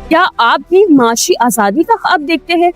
क्या आप भी माशी आजादी का ख्वाब देखते हैं?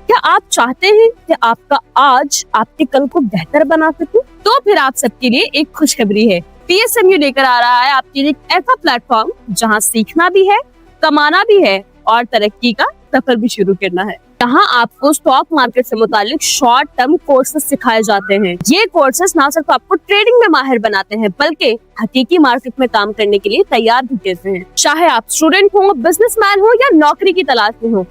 क्या आप चाहते हैं कि आपका आज आपके कल को बेहतर बना सके? तो फिर आप सबके लिए एक खुशखबरी है। पीएसएमयू लेकर आ रहा है आपके लिए एक ऐसा प्लेटफॉर्म जहां सीखना भी है, कमाना भी है और तरक्की का सफर भी शुरू करना है। यहाँ आपको स्टॉक मार्केट से मुतालिक शॉर्ट टर्म कोर्सेज सिखाए जाते हैं। ये कोर्सेज ना सिर्फ आपको ट्रेडिंग में माहिर बनाते हैं, बल्कि हकीकी मार्केट में काम करने के लिए तैयार भी करते हैं। चाहे आप स्टूडेंट हो, बिजनेसमैन हो या नौकरी की तलाश में हो,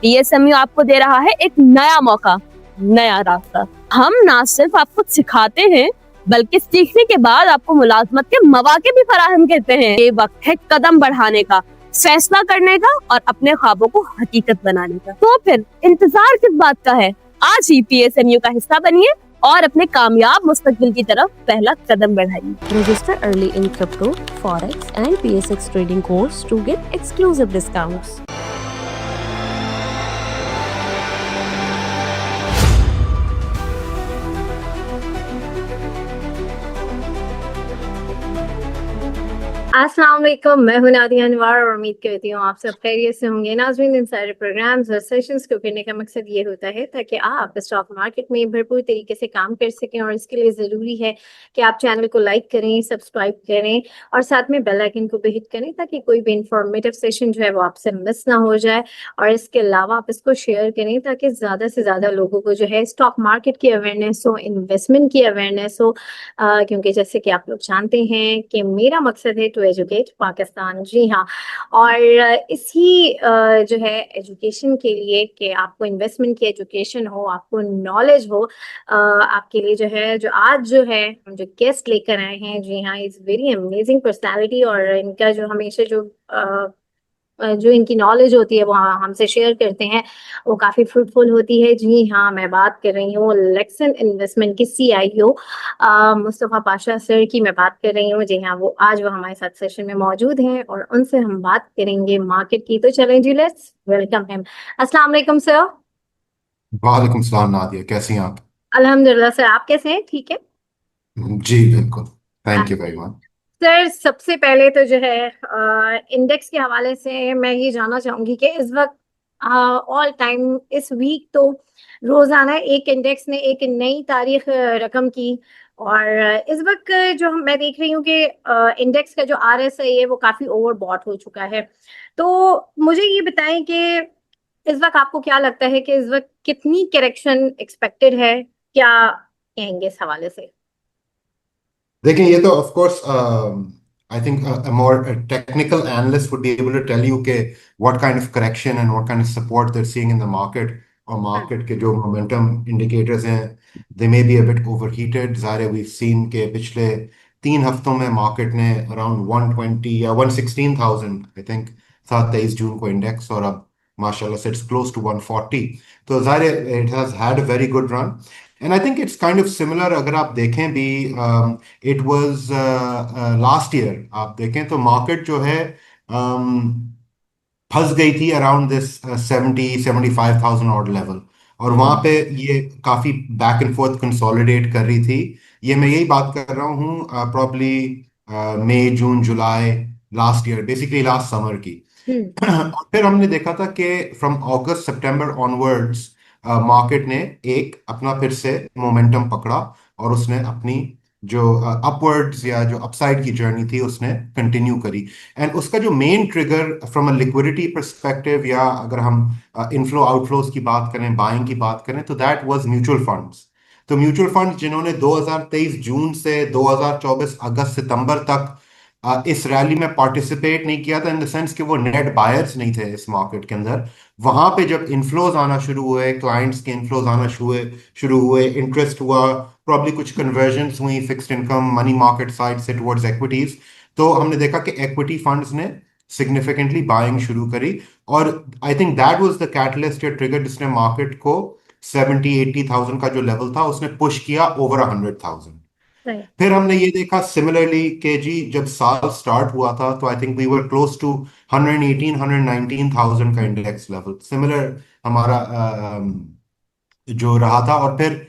पीएसएमयू आपको दे रहा है एक नया मौका, नया रास्ता। हम ना सिर्फ आपको सिखाते हैं, बल्कि सीखने के बाद आपको मुलाजमत के मौके भी फराहम करते हैं। ये वक्त है कदम बढ़ाने का, फैसला करने का और अपने ख्वाबों को हकीकत बनाने का। तो फिर इंतजार किस बात का है? आज ही पीएसएमयू का हिस्सा बनिए और अपने कामयाब मुस्तकबिल की तरफ पहला कदम बढ़ाइए। Register early in crypto, forex and PSX trading course to get exclusive discounts. अस्सलाम वालेकुम, मैं हूं नादिया अनवर और उम्मीद करती हूँ आप सब खैरियत से होंगे। नाज़रीन, इन सारे प्रोग्राम्स और सेशंस को करने का मकसद ये होता है ताकि आप स्टॉक मार्केट में भरपूर तरीके से काम कर सकें, और इसके लिए ज़रूरी है कि आप चैनल को लाइक करें, सब्सक्राइब करें और साथ में बेल आइकन को भी हिट करें ताकि कोई भी इंफॉर्मेटिव सेशन जो है वो आपसे मिस ना हो जाए। और इसके अलावा आप इसको शेयर करें ताकि ज़्यादा से ज़्यादा लोगों को जो है स्टॉक मार्केट की अवेयरनेस हो, इन्वेस्टमेंट की अवेयरनेस हो, क्योंकि जैसे कि आप लोग जानते हैं कि मेरा मकसद है टू एजुकेट पाकिस्तान। जी हाँ, और इसी जो है एजुकेशन के लिए कि आपको इन्वेस्टमेंट की एजुकेशन हो, आपको नॉलेज हो, आपके लिए जो है जो आज जो है हम जो गेस्ट लेकर आए हैं, जी हाँ, इज वेरी अमेजिंग पर्सनालिटी। और इनका जो हमेशा जो इनकी नॉलेज होती है वो हमसे शेयर करते हैं, वो काफ़ी फ्रूटफुल होती है। जी हाँ, मैं बात कर रही हूँ लेक्सन इन्वेस्टमेंट की सीईओ मुस्तफ़ा पाशा सर की मैं बात कर रही हूँ। जी हाँ, वो आज वो हमारे साथ सेशन में मौजूद हैं और उनसे हम बात करेंगे मार्केट की। तो चलें जी, लेट्स वेलकम हिम। अस्सलाम वालेकुम सर। वालेकुम सलाम नादिया, कैसी हैं आप? अल्हम्दुलिल्लाह सर, आप कैसे हैं? ठीक है। जी बिल्कुल, thank you very much. Sir, सबसे पहले तो जो है इंडेक्स के हवाले से मैं ये जानना चाहूंगी कि इस वक्त ऑल टाइम इस वीक तो रोजाना एक इंडेक्स ने एक नई तारीख रकम की, और इस वक्त जो मैं देख रही हूँ कि इंडेक्स का जो आरएसआई है वो काफी ओवरबॉट हो चुका है। तो मुझे ये बताएं कि इस वक्त आपको क्या लगता है कि इस वक्त कितनी करेक्शन एक्सपेक्टेड है? क्या कहेंगे इस हवाले से? देखिए, ये तो of course I think a more technical analyst would be able to tell you के what kind of correction and what kind of support they're seeing in the market, और हाँ। मार्केट के जो मोमेंटम इंडिकेटर्स हैं they may be a bit overheated। ज़ाहिर है we've seen के पिछले 3 हफ्तों में मार्केट ने अराउंड 120 या 116,000 आई थिंक था 23 जून को इंडेक्स, और अब माशाल्लाह से इट्स क्लोज टू 140। तो ज़ाहिर है it has had a very good run, and I think it's kind of similar. अगर आप देखें भी इट वाज लास्ट ईयर, आप देखें तो मार्केट जो है फंस गई थी अराउंड दिस 75,000 ऑड लेवल, और वहां पे ये काफी बैक एंड फोर्थ कंसोलिडेट कर रही थी। ये मैं यही बात कर रहा हूँ probably May June July last year, basically last summer की। और फिर हमने देखा था कि from August September onwards market ने एक अपना फिर से मोमेंटम पकड़ा, और उसने अपनी जो अपवर्ड्स या जो अपसाइड की जर्नी थी उसने कंटिन्यू करी। एंड उसका जो main trigger from a liquidity perspective, या अगर हम इनफ्लो आउटफ्लोज की बात करें, बाइंग की बात करें, तो दैट वाज म्यूचुअल फंड्स। तो म्यूचुअल फंड्स जिन्होंने 2023 जून से 2024 अगस्त सितंबर तक इस रैली में पार्टिसिपेट नहीं किया था, इन द सेंस कि वो नेट बायर्स नहीं थे इस मार्केट के अंदर, वहां पे जब इन्फ्लोज आना शुरू हुए, क्लाइंट्स के इन्फ्लोज आना शुरू हुए, इंटरेस्ट हुआ, प्रॉब्ली कुछ कन्वर्जन्स हुई fixed income money market side से टुवर्ड्स एक्विटीज, तो हमने देखा कि एक्विटी फंड्स ने सिग्निफिकेंटली बाइंग शुरू करी। और आई think that was the catalyst या ट्रिगर जिसने मार्केट को 70-80,000 का जो लेवल था उसने पुश किया ओवर 100,000। फिर हमने ये देखा सिमिलरली कि जी जब साल स्टार्ट हुआ था तो I think we were close to 119,000 का इंडेक्स लेवल, सिमिलर हमारा जो रहा था। और फिर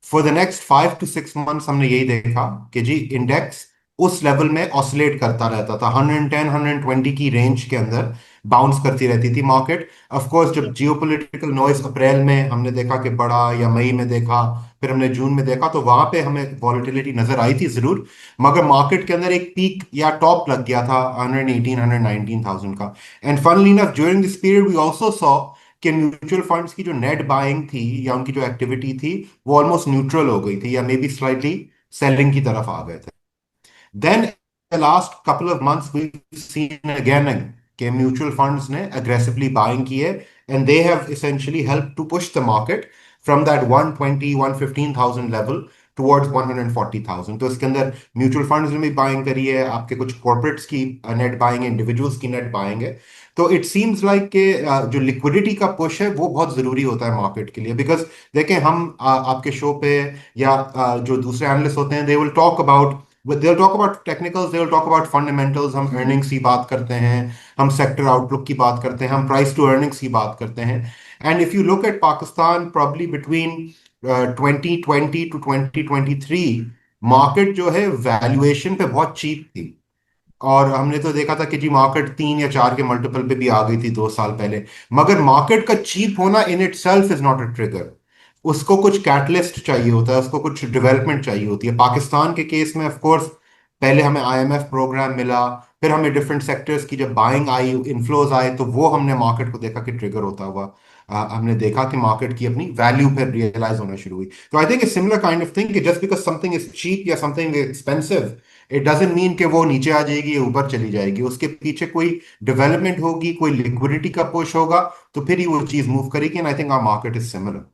for the next 5 to 6 months हमने यही देखा कि जी इंडेक्स उस लेवल में ऑसिलेट करता रहता था, 110 120 की रेंज के अंदर बाउंस करती रहती थी मार्केट। ऑफ कोर्स जब जियोपॉलिटिकल नॉइज अप्रैल में हमने देखा कि बढ़ा, या मई में देखा, फिर हमने जून में देखा, तो वहां पे हमें वॉलेटिलिटी नजर आई थी जरूर। मगर मार्केट के अंदर एक पीक या टॉप लग गया था 119,000 का। And funnily enough during this period we also saw कि म्यूचुअल फंड्स की जो नेट बाइंग थी या उनकी जो एक्टिविटी थी वो ऑलमोस्ट न्यूट्रल हो गई थी, या मे बी स्लाइटली सेलिंग की तरफ आ गए थे। Then the last couple of months we've seen again कि म्यूचुअल फंड्स ने aggressively buying की है, and they have essentially helped to push the market from that 120 115,000 level towards 140,000। तो इसके अंदर म्यूचुअल फंड्स ने भी बाइंग करी है, आपके कुछ कॉर्पोरेट्स की नेट बाइंग है, इंडिविजुअल्स की नेट बाइंग है। तो इट सीम्स लाइक कि जो लिक्विडिटी का पुश है वो बहुत जरूरी होता है मार्केट के लिए। बिकॉज देखें, हम आपके शो पे या जो दूसरे एनालिस्ट होते हैं, they will talk about, they'll talk about technicals, they'll talk about fundamentals। हम earnings की बात करते हैं, हम sector outlook की बात करते हैं, हम price to earnings की बात करते हैं। And if you look at Pakistan, probably between 2020 to 2023 market जो है वैल्यूएशन पे बहुत चीप थी। और हमने तो देखा था कि जी मार्केट 3 या 4 के मल्टीपल पे भी आ गई थी 2 साल पहले। मगर मार्केट का चीप होना in it self is not a trigger, उसको कुछ कैटलिस्ट चाहिए होता है, उसको कुछ डेवलपमेंट चाहिए होती है। पाकिस्तान के केस में ऑफ कोर्स पहले हमें आईएमएफ प्रोग्राम मिला, फिर हमें डिफरेंट सेक्टर्स की जब बाइंग आई, इन्फ्लोज आए, तो वो हमने मार्केट को देखा कि ट्रिगर होता हुआ हमने देखा कि मार्केट की अपनी वैल्यू फिर रियलाइज होना शुरू हुई। तो I think similar kind of thing कि just because something is cheap या something expensive, it doesn't mean कि वो नीचे आ जाएगी या ऊपर चली जाएगी। उसके पीछे कोई डेवलपमेंट होगी, कोई लिक्विडिटी का पुश होगा, तो फिर ही वो चीज मूव करेगी। And I think our market is similar.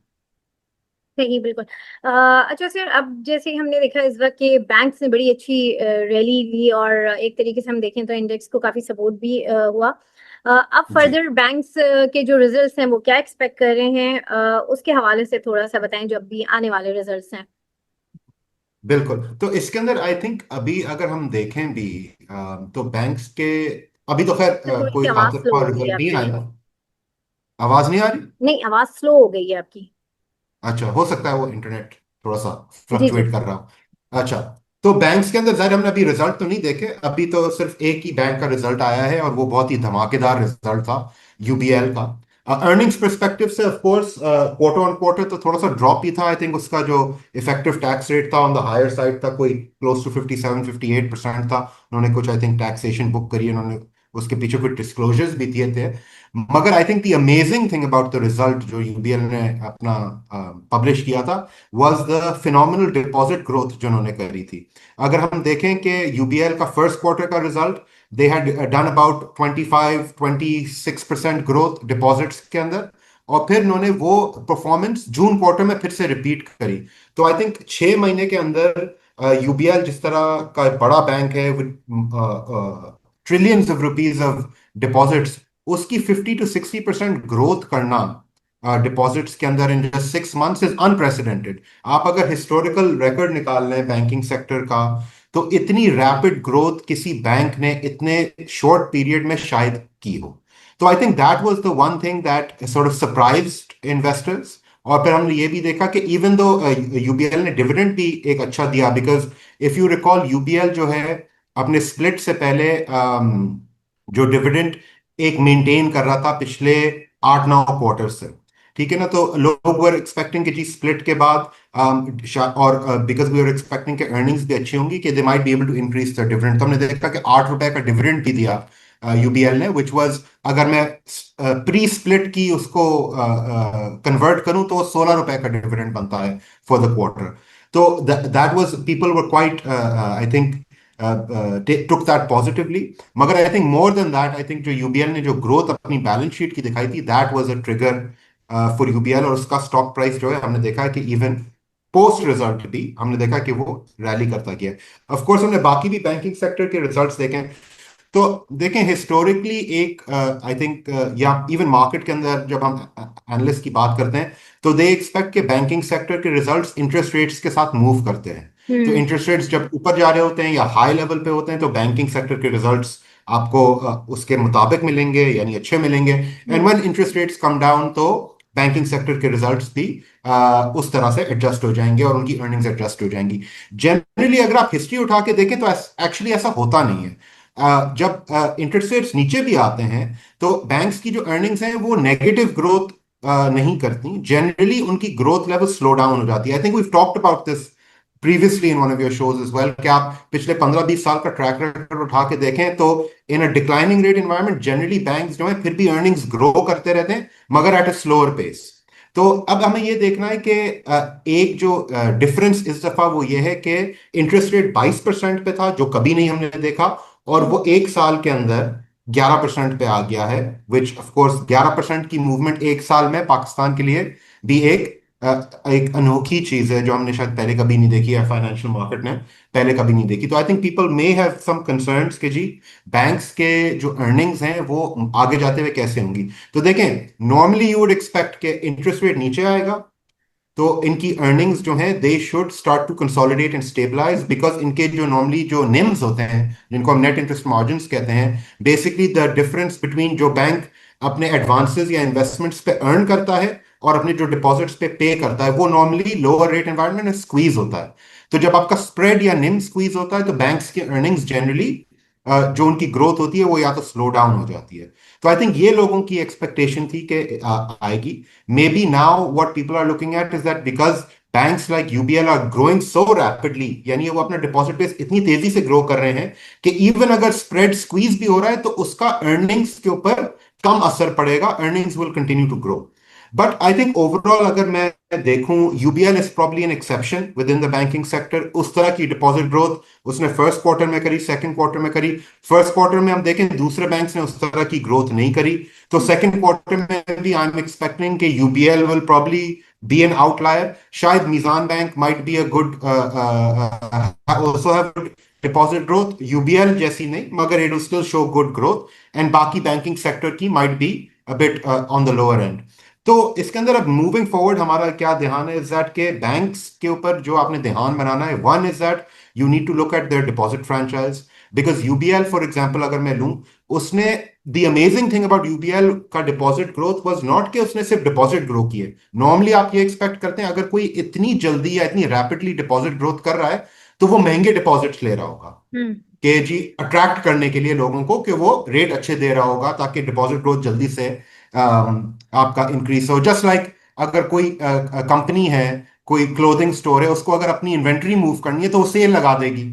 सही, बिल्कुल। अच्छा सर, अब जैसे हमने देखा इस वक्त कि बैंक्स ने बड़ी अच्छी रैली ली और एक तरीके से हम देखें तो इंडेक्स को काफी सपोर्ट भी हुआ। अब जी फर्दर बैंक्स के जो रिजल्ट्स हैं वो क्या एक्सपेक्ट कर रहे हैं, उसके हवाले से थोड़ा सा बताएं, जो अभी आने वाले रिजल्ट्स हैं। बिल्कुल। तो इसके अंदर आई थिंक अभी अगर हम देखें भी तो बैंक्स के अभी तो खैर तो थोड़ी सी कोई आवाज खातिर स्लो का हो गई है रिजल्ट नहीं आपकी। आया। आवाज नहीं आ रही? नहीं, आवाज स्लो हो गई है आपकी। अच्छा, हो सकता है वो इंटरनेट थोड़ा सा जी जी। फ्लक्चुएट कर रहा हो। अच्छा, तो बैंक्स के अंदर जाहिर हमने अभी रिजल्ट तो नहीं देखे, अभी तो सिर्फ एक ही बैंक का रिजल्ट आया है और वो बहुत ही धमाकेदार रिजल्ट था, यूबीएल का। अर्निंग्स परस्पेक्टिव से of course quarter on quarter तो थोड़ा सा ड्रॉप ही था। आई थिंक उसका जो इफेक्टिव टैक्स रेट था ऑन द हायर साइड था, कोई क्लोज टू 57-58% था। उन्होंने कुछ आई थिंक टैक्सेशन बुक करी, उन्होंने उसके पीछे कुछ डिस्क्लोजर्स भी दिए थे। मगर I think the amazing thing about the result जो यूबीएल ने अपना पब्लिश किया था was the phenomenal deposit growth जो उन्होंने करी थी। अगर हम देखें कि यूबीएल का फर्स्ट क्वार्टर का result, they had done about 25-26% growth deposits के अंदर, और फिर उन्होंने वो परफॉर्मेंस जून क्वार्टर में फिर से रिपीट करी। तो आई थिंक 6 महीने के अंदर यूबीएल जिस तरह का बड़ा बैंक है with trillions of rupees of deposits, उसकी 50-60% ग्रोथ करना डिपॉजिट्स के अंदर in just 6 months is unprecedented. आप अगर हिस्टोरिकल रिकॉर्ड निकाल लें बैंकिंग सेक्टर का, तो इतनी रैपिड ग्रोथ किसी बैंक ने इतने शॉर्ट पीरियड में शायद की हो। तो I think that was the one thing that sort of surprised investors. और फिर हमने ये भी देखा कि इवन दो यूबीएल ने डिविडेंड भी एक अच्छा दिया, because if you recall UBL जो है अपने स्प्लिट से पहले जो डिविडेंड एक मेंटेन कर रहा था पिछले 8-9 क्वार्टर से, ठीक है ना। तो लोग वर एक्सपेक्टिंग कि जी स्प्लिट के बाद और बिकॉज वी आर एक्सपेक्टिंग कि अर्निंग्स भी अच्छी होंगी कि they might be able to increase the dividend. तो हमने देखा कि 8 रुपए का डिविडेंड भी दिया यूबीएल ने, विच वाज, अगर मैं प्री स्प्लिट की उसको कन्वर्ट करूं तो 16 रुपए का डिविडेंड बनता है फॉर द क्वार्टर। तो that was, people were quite I think took that positively। मगर I think more than that, I think जो यूबीएल ने जो ग्रोथ अपनी बैलेंस शीट की दिखाई थी, that was a trigger for UBL. और उसका स्टॉक प्राइस जो है हमने देखा है कि इवन पोस्ट रिजल्ट भी हमने देखा कि वो रैली करता गया। ऑफ कोर्स हमने बाकी भी बैंकिंग सेक्टर के रिजल्ट्स देखे, तो देखें हिस्टोरिकली एक आई थिंक या इवन मार्केट के अंदर जब हम एनालिस्ट की बात करते हैं तो दे एक्सपेक्ट कि बैंकिंग सेक्टर के रिजल्ट्स इंटरेस्ट रेट्स के साथ मूव करते हैं। तो इंटरेस्ट रेट्स जब ऊपर जा रहे होते हैं या हाई लेवल पे होते हैं तो बैंकिंग सेक्टर के रिजल्ट्स आपको उसके मुताबिक मिलेंगे, यानी अच्छे मिलेंगे। And when interest rates come down तो बैंकिंग सेक्टर के रिजल्ट्स भी उस तरह से एडजस्ट हो जाएंगे और उनकी अर्निंग्स एडजस्ट हो जाएंगी। जनरली अगर आप हिस्ट्री उठा के देखें तो एक्चुअली ऐसा होता नहीं है। जब इंटरेस्ट रेट्स नीचे भी आते हैं तो बैंक्स की जो अर्निंग्स हैं वो नेगेटिव ग्रोथ नहीं करती, जनरली उनकी ग्रोथ लेवल स्लो डाउन हो जाती है। I think we talked about this previously in one of your shows as well, कि आप पिछले 15-20 साल का ट्रैक रिकॉर्ड उठा के देखें तो in a declining rate environment generally banks जो है फिर भी अर्निंग्स ग्रो करते रहते हैं, मगर एट अ स्लोअर पेस। तो अब हमें ये देखना है कि एक जो डिफरेंस इस दफा वो ये है कि इंटरेस्ट रेट 22% पे था, जो कभी नहीं हमने देखा, और वो एक साल के अंदर 11% पे आ गया है, विच ऑफ कोर्स 11% की मूवमेंट एक साल में पाकिस्तान के लिए भी एक अनोखी चीज है जो हमने शायद पहले कभी नहीं देखी है, फाइनेंशियल मार्केट ने पहले कभी नहीं देखी। तो I think people may have some concerns कि जी बैंक्स के जो अर्निंग्स हैं वो आगे जाते हुए कैसे होंगी। तो देखें, नॉर्मली यू वुड एक्सपेक्ट कि इंटरेस्ट रेट नीचे आएगा तो इनकी अर्निंग्स जो हैं they should start to consolidate and stabilise, because इनके जो नॉर्मली जो निम्स होते हैं जिनको हम नेट इंटरेस्ट मार्जिन्स कहते हैं, बेसिकली द डिफरेंस बिटवीन जो बैंक अपने एडवांसेस या इन्वेस्टमेंट्स पे अर्न करता है और अपने जो डिपॉजिट्स पे करता है, वो नॉर्मली लोअर रेट एनवायरनमेंट में स्क्वीज होता है। तो जब आपका स्प्रेड या निम स्क्वीज होता है तो बैंक्स की अर्निंग्स जनरली जो उनकी ग्रोथ होती है वो या तो स्लो डाउन हो जाती है। तो आई थिंक ये लोगों की एक्सपेक्टेशन थी कि आएगी। Maybe now what people are looking at is that because banks like UBL are growing so rapidly, यानी वो अपना डिपॉजिट बेस इतनी तेजी से ग्रो कर रहे हैं कि इवन अगर स्प्रेड स्क्वीज भी हो रहा है तो उसका अर्निंग्स के ऊपर कम असर पड़ेगा, earnings will continue to grow. But I think overall अगर मैं देखूं, UBL is probably an exception within the banking sector. उस तरह की डिपॉजिट ग्रोथ उसने फर्स्ट क्वार्टर में करी, सेकंड क्वार्टर में करी। फर्स्ट क्वार्टर में हम देखें दूसरे बैंक्स ने उस तरह की ग्रोथ नहीं करी, तो सेकंड क्वार्टर में भी आई एम एक्सपेक्टिंग कि UBL will probably be an outlier. शायद Meezan bank might be a good also have good deposit growth, UBL जैसी नहीं, मगर it will still show good growth, and बाकी बैंकिंग सेक्टर की might be a bit on the lower end. तो इसके अंदर अब मूविंग फॉरवर्ड हमारा क्या ध्यान है इज दैट के बैंक्स के ऊपर जो आपने ध्यान बनाना है, one is that you need to look at their deposit franchise, because UBL for example अगर मैं लूं, उसने the amazing thing about UBL का डिपॉजिट ग्रोथ वाज नॉट कि उसने सिर्फ डिपॉजिट ग्रो की है। नॉर्मली आप ये एक्सपेक्ट करते हैं अगर कोई इतनी जल्दी या इतनी रैपिडली डिपॉजिट ग्रोथ कर रहा है तो वो महंगे डिपॉजिट्स ले रहा होगा कि जी अट्रैक्ट करने के लिए लोगों को, कि वो रेट अच्छे दे रहा होगा ताकि डिपॉजिट ग्रोथ जल्दी से आपका इंक्रीज हो। जस्ट लाइक अगर कोई कंपनी है, कोई क्लोथिंग स्टोर है, उसको अगर अपनी इन्वेंट्री मूव करनी है तो वो सेल लगा देगी,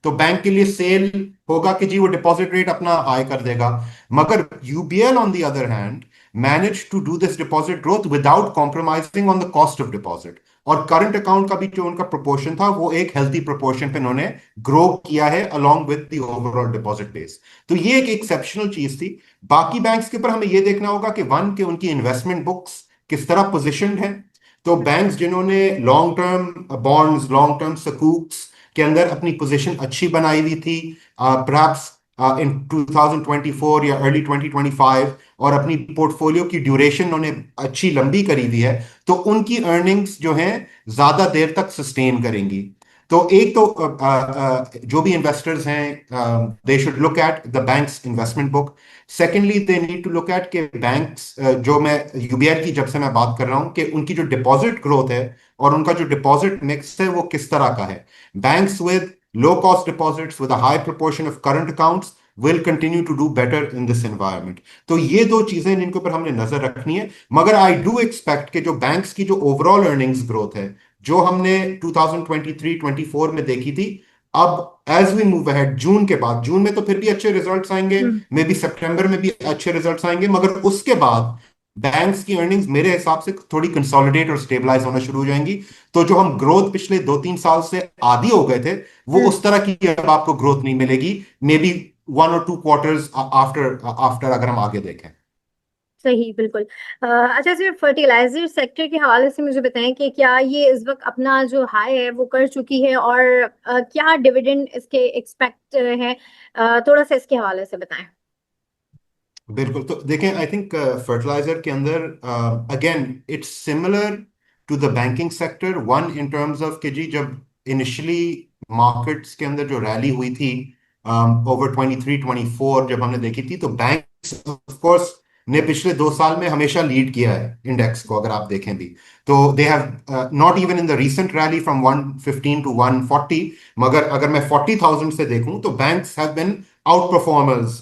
तो बैंक के लिए सेल होगा कि जी वो डिपॉजिट रेट अपना हाई कर देगा। मगर UBL on the other hand manage to do this deposit growth without compromising on the cost of deposit, और करंट अकाउंट का भी जो उनका प्रोपोर्शन था वो एक हेल्थी प्रोपोर्शन पे उन्होंने ग्रो किया है along with the overall deposit base. तो ये एक एक्सेप्शनल चीज थी। बाकी बैंक्स के ऊपर हमें ये देखना होगा कि वन के उनकी इन्वेस्टमेंट बुक्स किस तरह पोजिशनड है। तो बैंक्स जिन्होंने long term bonds, long term सकूक्स के अंदर अपनी पोजीशन अच्छी बनाई हुई थी, परहैप्स इन 2024 या अर्ली 2025, और अपनी पोर्टफोलियो की ड्यूरेशन उन्होंने अच्छी लंबी करी हुई है, तो उनकी अर्निंग्स जो हैं ज्यादा देर तक सस्टेन करेंगी। तो एक तो जो भी इन्वेस्टर्स हैं they should look at the banks investment book. Secondly they need to look at के बैंक्स, जो मैं यूबीएल की जब से मैं बात कर रहा हूं, कि उनकी जो डिपॉजिट ग्रोथ है और उनका जो डिपॉजिट मिक्स है वो किस तरह का है। Banks with low cost deposits with a high proportion of current accounts will continue to do better in this environment। तो ये दो चीजें इनके ऊपर हमने नजर रखनी है। मगर आई डू एक्सपेक्ट कि जो बैंक्स की जो ओवरऑल अर्निंग्स ग्रोथ है जो हमने 2023-24 में देखी थी, अब एज वी मूव अहेड जून के बाद, जून में तो फिर भी अच्छे रिजल्ट्स आएंगे, मे बी सितंबर में भी अच्छे रिजल्ट्स आएंगे, मगर उसके बाद बैंक्स की अर्निंग्स मेरे हिसाब से थोड़ी कंसोलिडेट और स्टेबलाइज होना शुरू हो जाएंगी। तो जो हम ग्रोथ पिछले 2-3 साल से आदी हो गए थे वो उस तरह की अब आपको ग्रोथ नहीं मिलेगी, may be 1 or 2 quarters after अगर हम आगे देखें। सही, बिल्कुल। अच्छा सर, फर्टिलाइजर सेक्टर के हवाले से मुझे बताएं कि क्या ये इस वक्त अपना जो हाई है वो कर चुकी है, और क्या डिविडेंड इसके एक्सपेक्ट है, थोड़ा सा इसके हवाले से बताएं। बिल्कुल, तो देखें आई थिंक फर्टिलाइजर के अंदर again it's similar to the banking sector, one in terms of कि जी जब इनिशियली मार्केट्स के अंदर जो रैली हुई थी ओवर 23-24 जब हमने देखी थी, तो बैंक्स ऑफ कोर्स ने पिछले 2 साल में हमेशा लीड किया है इंडेक्स को, अगर आप देखें भी तो they have not even in the recent rally from 115 to 140, मगर अगर मैं 40,000 से देखूं तो banks have been outperformers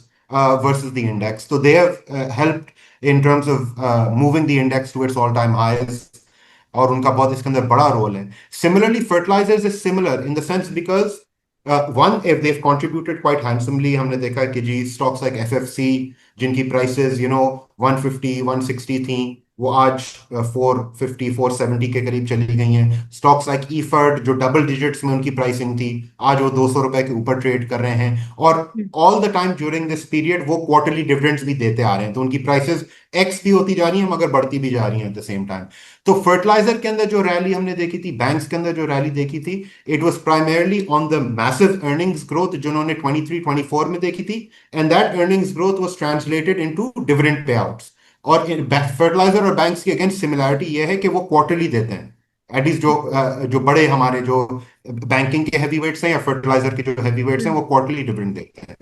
versus the index. So they have helped in terms of moving the index to its all-time highs. और उनका बहुत इसके अंदर बड़ा रोल है. Similarly, fertilizers is similar in the sense because one, if they've contributed quite handsomely, हमने देखा कि जी stocks like FFC जिनकी prices 150 160 थी, वो आज 450 470 के करीब चली गई हैं. स्टॉक्स लाइक ईफर्ड जो डबल डिजिट्स में उनकी प्राइसिंग थी, आज वो 200 रुपए के ऊपर ट्रेड कर रहे हैं. और all the time during this period वो क्वार्टरली डिविडेंड्स भी देते आ रहे हैं, तो उनकी प्राइसेस एक्स भी होती जा रही हैं मगर बढ़ती भी जा रही हैं एट द सेम टाइम. तो फर्टिलाइजर के अंदर जो रैली हमने देखी थी, बैंक्स के अंदर जो रैली देखी थी, it was primarily on the massive earnings growth जिन्होंने 23-24 में देखी थी, and that earnings growth was translated into dividend pay outs. और फर्टिलाइजर और बैंक्स की अगेंस्ट सिमिलैरिटी यह है कि वो क्वार्टरली देते हैं. एटलीस्ट जो बड़े हमारे जो बैंकिंग के हैवी वेट्स हैं या फर्टिलाइजर के जो हैवी वेट्स हैं वो क्वार्टरली डिविडेंड देते हैं.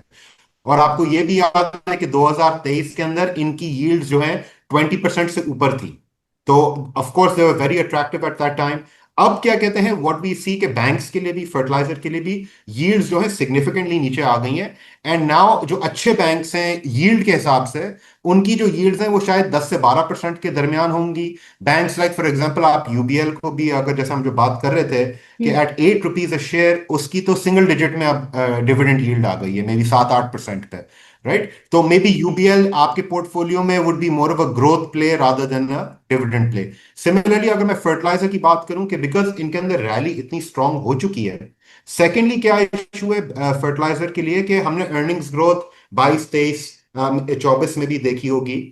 और आपको ये भी याद है कि 2023 के अंदर इनकी यील्ड जो है 20% से ऊपर थी. तो of course they were very attractive at that time. अब क्या कहते हैं, व्हाट वी सी के बैंक्स के लिए भी फर्टिलाइजर के लिए भी यील्ड्स जो है सिग्निफिकेंटली नीचे आ गई हैं. एंड नाउ जो अच्छे बैंक्स हैं यील्ड के हिसाब से, उनकी जो यील्ड्स हैं वो शायद 10 से 12% के दरमियान होंगी. बैंक्स लाइक फॉर एग्जांपल आप यूबीएल को भी अगर जैसे हम जो बात कर रहे थे कि एट 8 रुपीज अ शेयर, उसकी तो सिंगल डिजिट में अब डिविडेंड यील्ड आ गई है, मे बी 7-8% पे. राइट, तो मे बी यूबीएल आपके पोर्टफोलियो में would be more of a growth play rather than a dividend play. Similarly अगर मैं फर्टिलाइजर की बात करूं कि बिकॉज इनके अंदर रैली इतनी स्ट्रांग हो चुकी है. सेकेंडली क्या इशू है फर्टिलाइजर के लिए कि हमने अर्निंग्स ग्रोथ 22-23-24 में भी देखी होगी,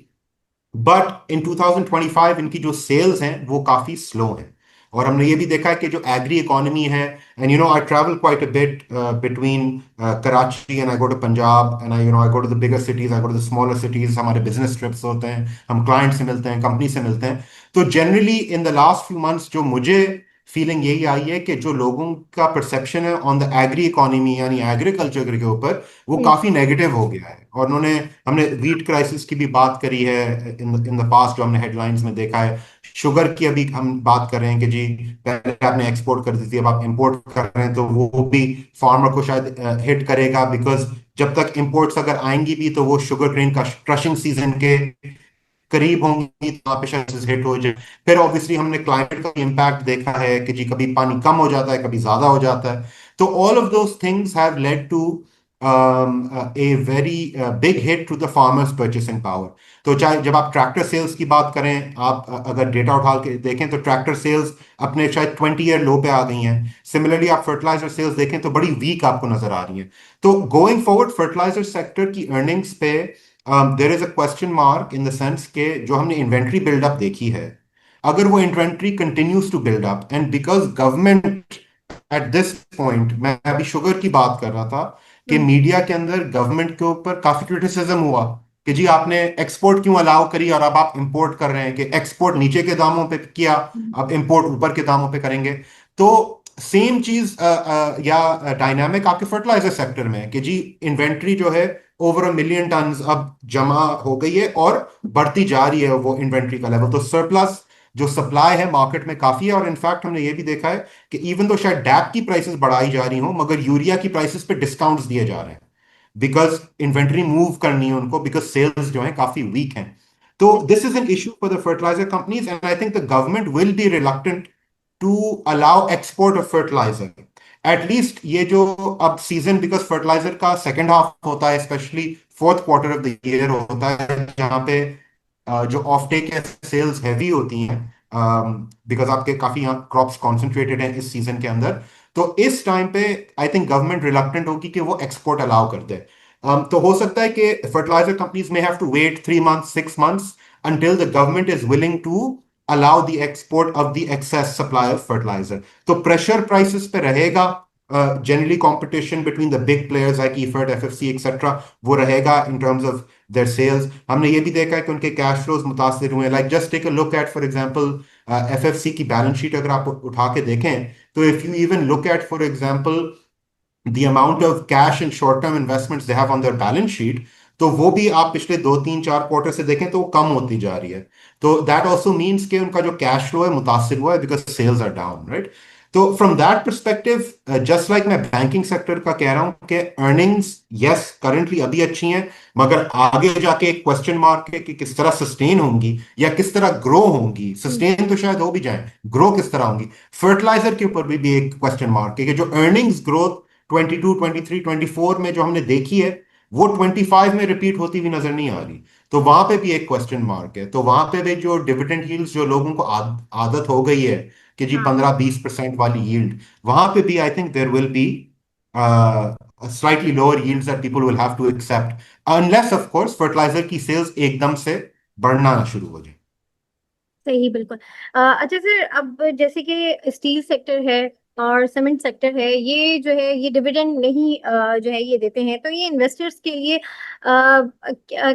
बट इन 2025 इनकी जो सेल्स हैं वो काफी स्लो हैं. और हमने ये भी देखा है कि जो एग्री इकोनॉमी है, and I travel quite a bit between Karachi and I go to Punjab and I go to the bigger cities, I go to the smaller cities. हमारे बिजनेस ट्रिप्स होते हैं, हम क्लाइंट से मिलते हैं, कंपनी से मिलते हैं. तो generally in the last few months जो मुझे फीलिंग यही आई है कि जो लोगों का परसेप्शन है ऑन द एग्री इकोनॉमी यानी एग्रीकल्चर के ऊपर, वो काफी नेगेटिव हो गया है. और हमने वीट क्राइसिस की भी बात करी है इन द पास्ट, जो हमने हेडलाइंस में देखा है. शुगर की अभी हम बात कर रहे हैं कि जी पहले आपने एक्सपोर्ट कर दी थी, अब आप इंपोर्ट कर रहे हैं, तो वो भी फार्मर को शायद हिट करेगा. बिकॉज जब तक इंपोर्ट्स अगर आएंगी भी तो वो शुगर ग्रेन का क्रशिंग सीजन के करीब होंगी, तो वहां पे शायद हिट हो जाए. फिर ऑब्वियसली हमने क्लाइमेट का इम्पैक्ट देखा है कि जी कभी पानी कम हो जाता है, कभी ज्यादा हो जाता है. तो all of those things have led to a very big hit to the farmers purchasing power. तो चाहे जब आप ट्रैक्टर सेल्स की बात करें, आप अगर डेटा उठा के देखें तो ट्रैक्टर सेल्स अपने शायद 20 ईयर लो पे आ गई हैं. सिमिलरली आप फर्टिलाइजर सेल्स देखें तो बड़ी वीक आपको नजर आ रही हैं. तो गोइंग फॉरवर्ड फर्टिलाइजर सेक्टर की अर्निंग्स पे there is a question mark in the sense के जो हमने इन्वेंट्री बिल्डअप देखी है, अगर वो inventory continues to build up, and because government at this point, मैं अभी शुगर की बात कर रहा था कि मीडिया के अंदर गवर्नमेंट के ऊपर काफी क्रिटिसिज्म हुआ कि जी आपने एक्सपोर्ट क्यों अलाउ करी और अब आप इंपोर्ट कर रहे हैं, कि एक्सपोर्ट नीचे के दामों पे किया, अब इंपोर्ट ऊपर के दामों पे करेंगे. तो सेम चीज या डायनामिक आपके फर्टिलाइजर सेक्टर में है कि जी इन्वेंट्री जो है ओवर 1 मिलियन टन अब जमा हो गई है और बढ़ती जा रही है वो इन्वेंट्री का लेवल. तो सरप्लस जो सप्लाई है मार्केट में काफी है. और इनफैक्ट हमने ये भी देखा है कि इवन तो शायद डैप की प्राइसेस बढ़ाई जा रही हो, मगर यूरिया की प्राइसेस पे डिस्काउंट्स दिए जा रहे हैं बिकॉज इन्वेंट्री मूव करनी है उनको, बिकॉज सेल्स जो है काफी वीक हैं. तो this is an issue for the fertiliser companies, and I think the government will be reluctant to allow export of fertiliser at least. ये जो अब सीजन, बिकॉज फर्टिलाइजर का सेकेंड हाफ होता है, especially fourth quarter of the year होता है, जहां पे जो ऑफ टेक या सेल्स हैवी होती हैं, बिकॉज आपके काफी यहाँ क्रॉप्स कॉन्सेंट्रेटेड हैं इस सीजन के अंदर. तो इस टाइम पे आई थिंक गवर्नमेंट रिलक्टेंट होगी कि वो एक्सपोर्ट अलाउ कर दे. तो हो सकता है कि फर्टिलाइजर कंपनीज में have to wait 3 months 6 months until the government is willing to allow the export of the excess supply of fertilizer. तो प्रेशर प्राइसेस पे रहेगा. Generally competition between the big players like IFED, FFC, etc. वो रहेगा in terms of their sales. हमने ये भी देखा है कि उनके कैश फ्लोज मुतासिर हुए. Like just take a look at for example FFC की बैलेंस शीट अगर आप उठा के देखें, तो if you even look at for example the amount of cash and short term investments they have on their balance sheet, तो वो भी आप पिछले 2-3-4 क्वार्टर से देखें तो वो कम होती जा रही है. तो दैट ऑल्सो मीन्स कि उनका जो कैश फ्लो है मुतासिर हुआ है because sales are down, right. तो from that perspective just like मैं बैंकिंग सेक्टर का कह रहा हूं कि अर्निंग्स यस करंटली अभी अच्छी हैं, मगर आगे जाके एक क्वेश्चन मार्क है कि किस तरह सस्टेन होंगी या किस तरह ग्रो होंगी। सस्टेन तो शायद हो भी जाए, ग्रो किस तरह होंगी। फर्टिलाइजर के ऊपर भी एक क्वेश्चन मार्क है कि जो अर्निंग्स ग्रोथ 22, 23, 24 में जो हमने देखी है वो 25 में रिपीट होती हुई नजर नहीं आ रही। तो वहां पे भी एक क्वेश्चन मार्क है। तो वहां पे भी जो डिविडेंड यील्ड्स जो लोगों को आदत हो गई है कि जी हाँ 15-20% वाली यील्ड, वहां पे भी I think there will be slightly lower yields that people will have to accept unless of course fertilizer की सेल्स एकदम से बढ़ना शुरू हो जाए। सही बिल्कुल। अच्छा सर, अब जैसे कि स्टील सेक्टर है और सीमेंट सेक्टर है, ये जो है ये डिविडेंड नहीं जो है ये देते हैं, तो ये इन्वेस्टर्स के लिए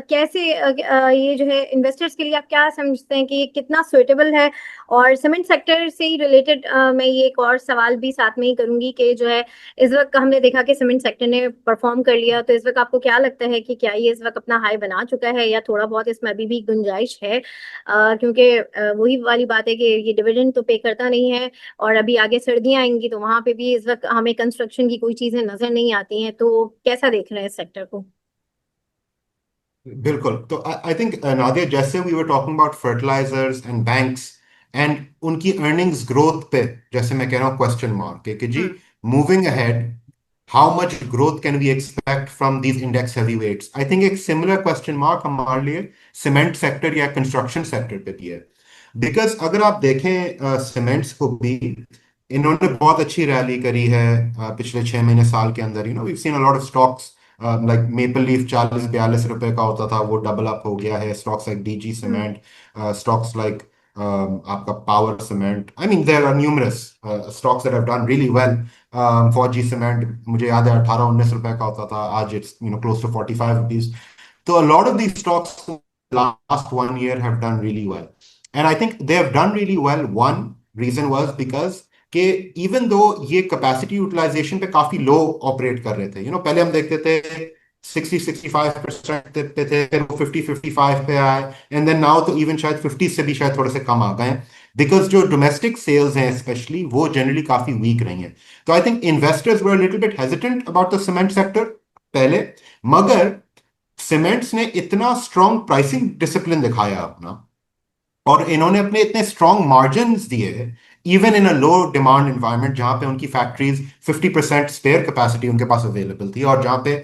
कैसे ये जो है इन्वेस्टर्स के लिए आप क्या समझते हैं कि ये कितना सुइटेबल है? और सीमेंट सेक्टर से ही रिलेटेड मैं ये एक और सवाल भी साथ में ही करूंगी कि जो है इस वक्त हमने देखा कि सीमेंट सेक्टर ने परफॉर्म कर लिया, तो इस वक्त आपको क्या लगता है कि क्या ये इस वक्त अपना हाई बना चुका है या थोड़ा बहुत इसमें अभी भी गुंजाइश है? क्योंकि वही वाली बात है कि ये डिविडेंड तो पे करता नहीं है, और अभी आगे सर्दियां आएंगी तो वहां पे भी इस वक्त हमें कंस्ट्रक्शन की कोई चीजें नजर नहीं आती हैं, तो कैसा देख रहे हैं इस सेक्टर को? बिल्कुल। तो आई थिंक नादिया, जैसे we were talking about fertilisers and banks and उनकी अर्निंग्स ग्रोथ पे, जैसे मैं कह रहा हूँ क्वेश्चन मार्क है कि जी hmm. Moving ahead how much growth can we expect from these index heavy weights. I think एक सिमिलर क्वेश्चन मार्क हमारे लिए सीमेंट सेक्टर या कंस्ट्रक्शन सेक्टर पे भी है। बिकॉज अगर आप देखें सीमेंट्स को भी, इन्होंने बहुत अच्छी रैली करी है पिछले 6 महीने साल के अंदर। We seen a lot of stocks like Maple Leaf 40-42 रुपए का होता था, वो डबल अप हो गया है। Stocks like DG hmm. Cement, stocks like आपका power cement, I mean there are numerous stocks that have done really well. Fauji cement मुझे याद है 18-19 रुपए का होता था, आज it's close to 45 rupees. So a lot of these stocks in the last 1 year have done really well. And I think they have done really well. One reason was because कि even though ये capacity utilization पे काफी low operate कर रहे थे, पहले हम देखते थे 60-65% पे थे, फिर वो 50-55 पे आए, and then now तो even शायद 50 से भी शायद थोड़े से कम आ गए, because जो domestic sales हैं especially वो generally काफी weak रही हैं। तो I think investors were a little bit hesitant about the cement sector पहले, मगर सीमेंट्स ने इतना स्ट्रॉन्ग प्राइसिंग डिसिप्लिन दिखाया अपना, और इन्होंने अपने इतने स्ट्रॉन्ग मार्जिन्स दिए even in a low demand environment, जहां पे उनकी फैक्ट्रीज 50% स्पेयर कैपेसिटी उनके पास अवेलेबल थी, और जहां पे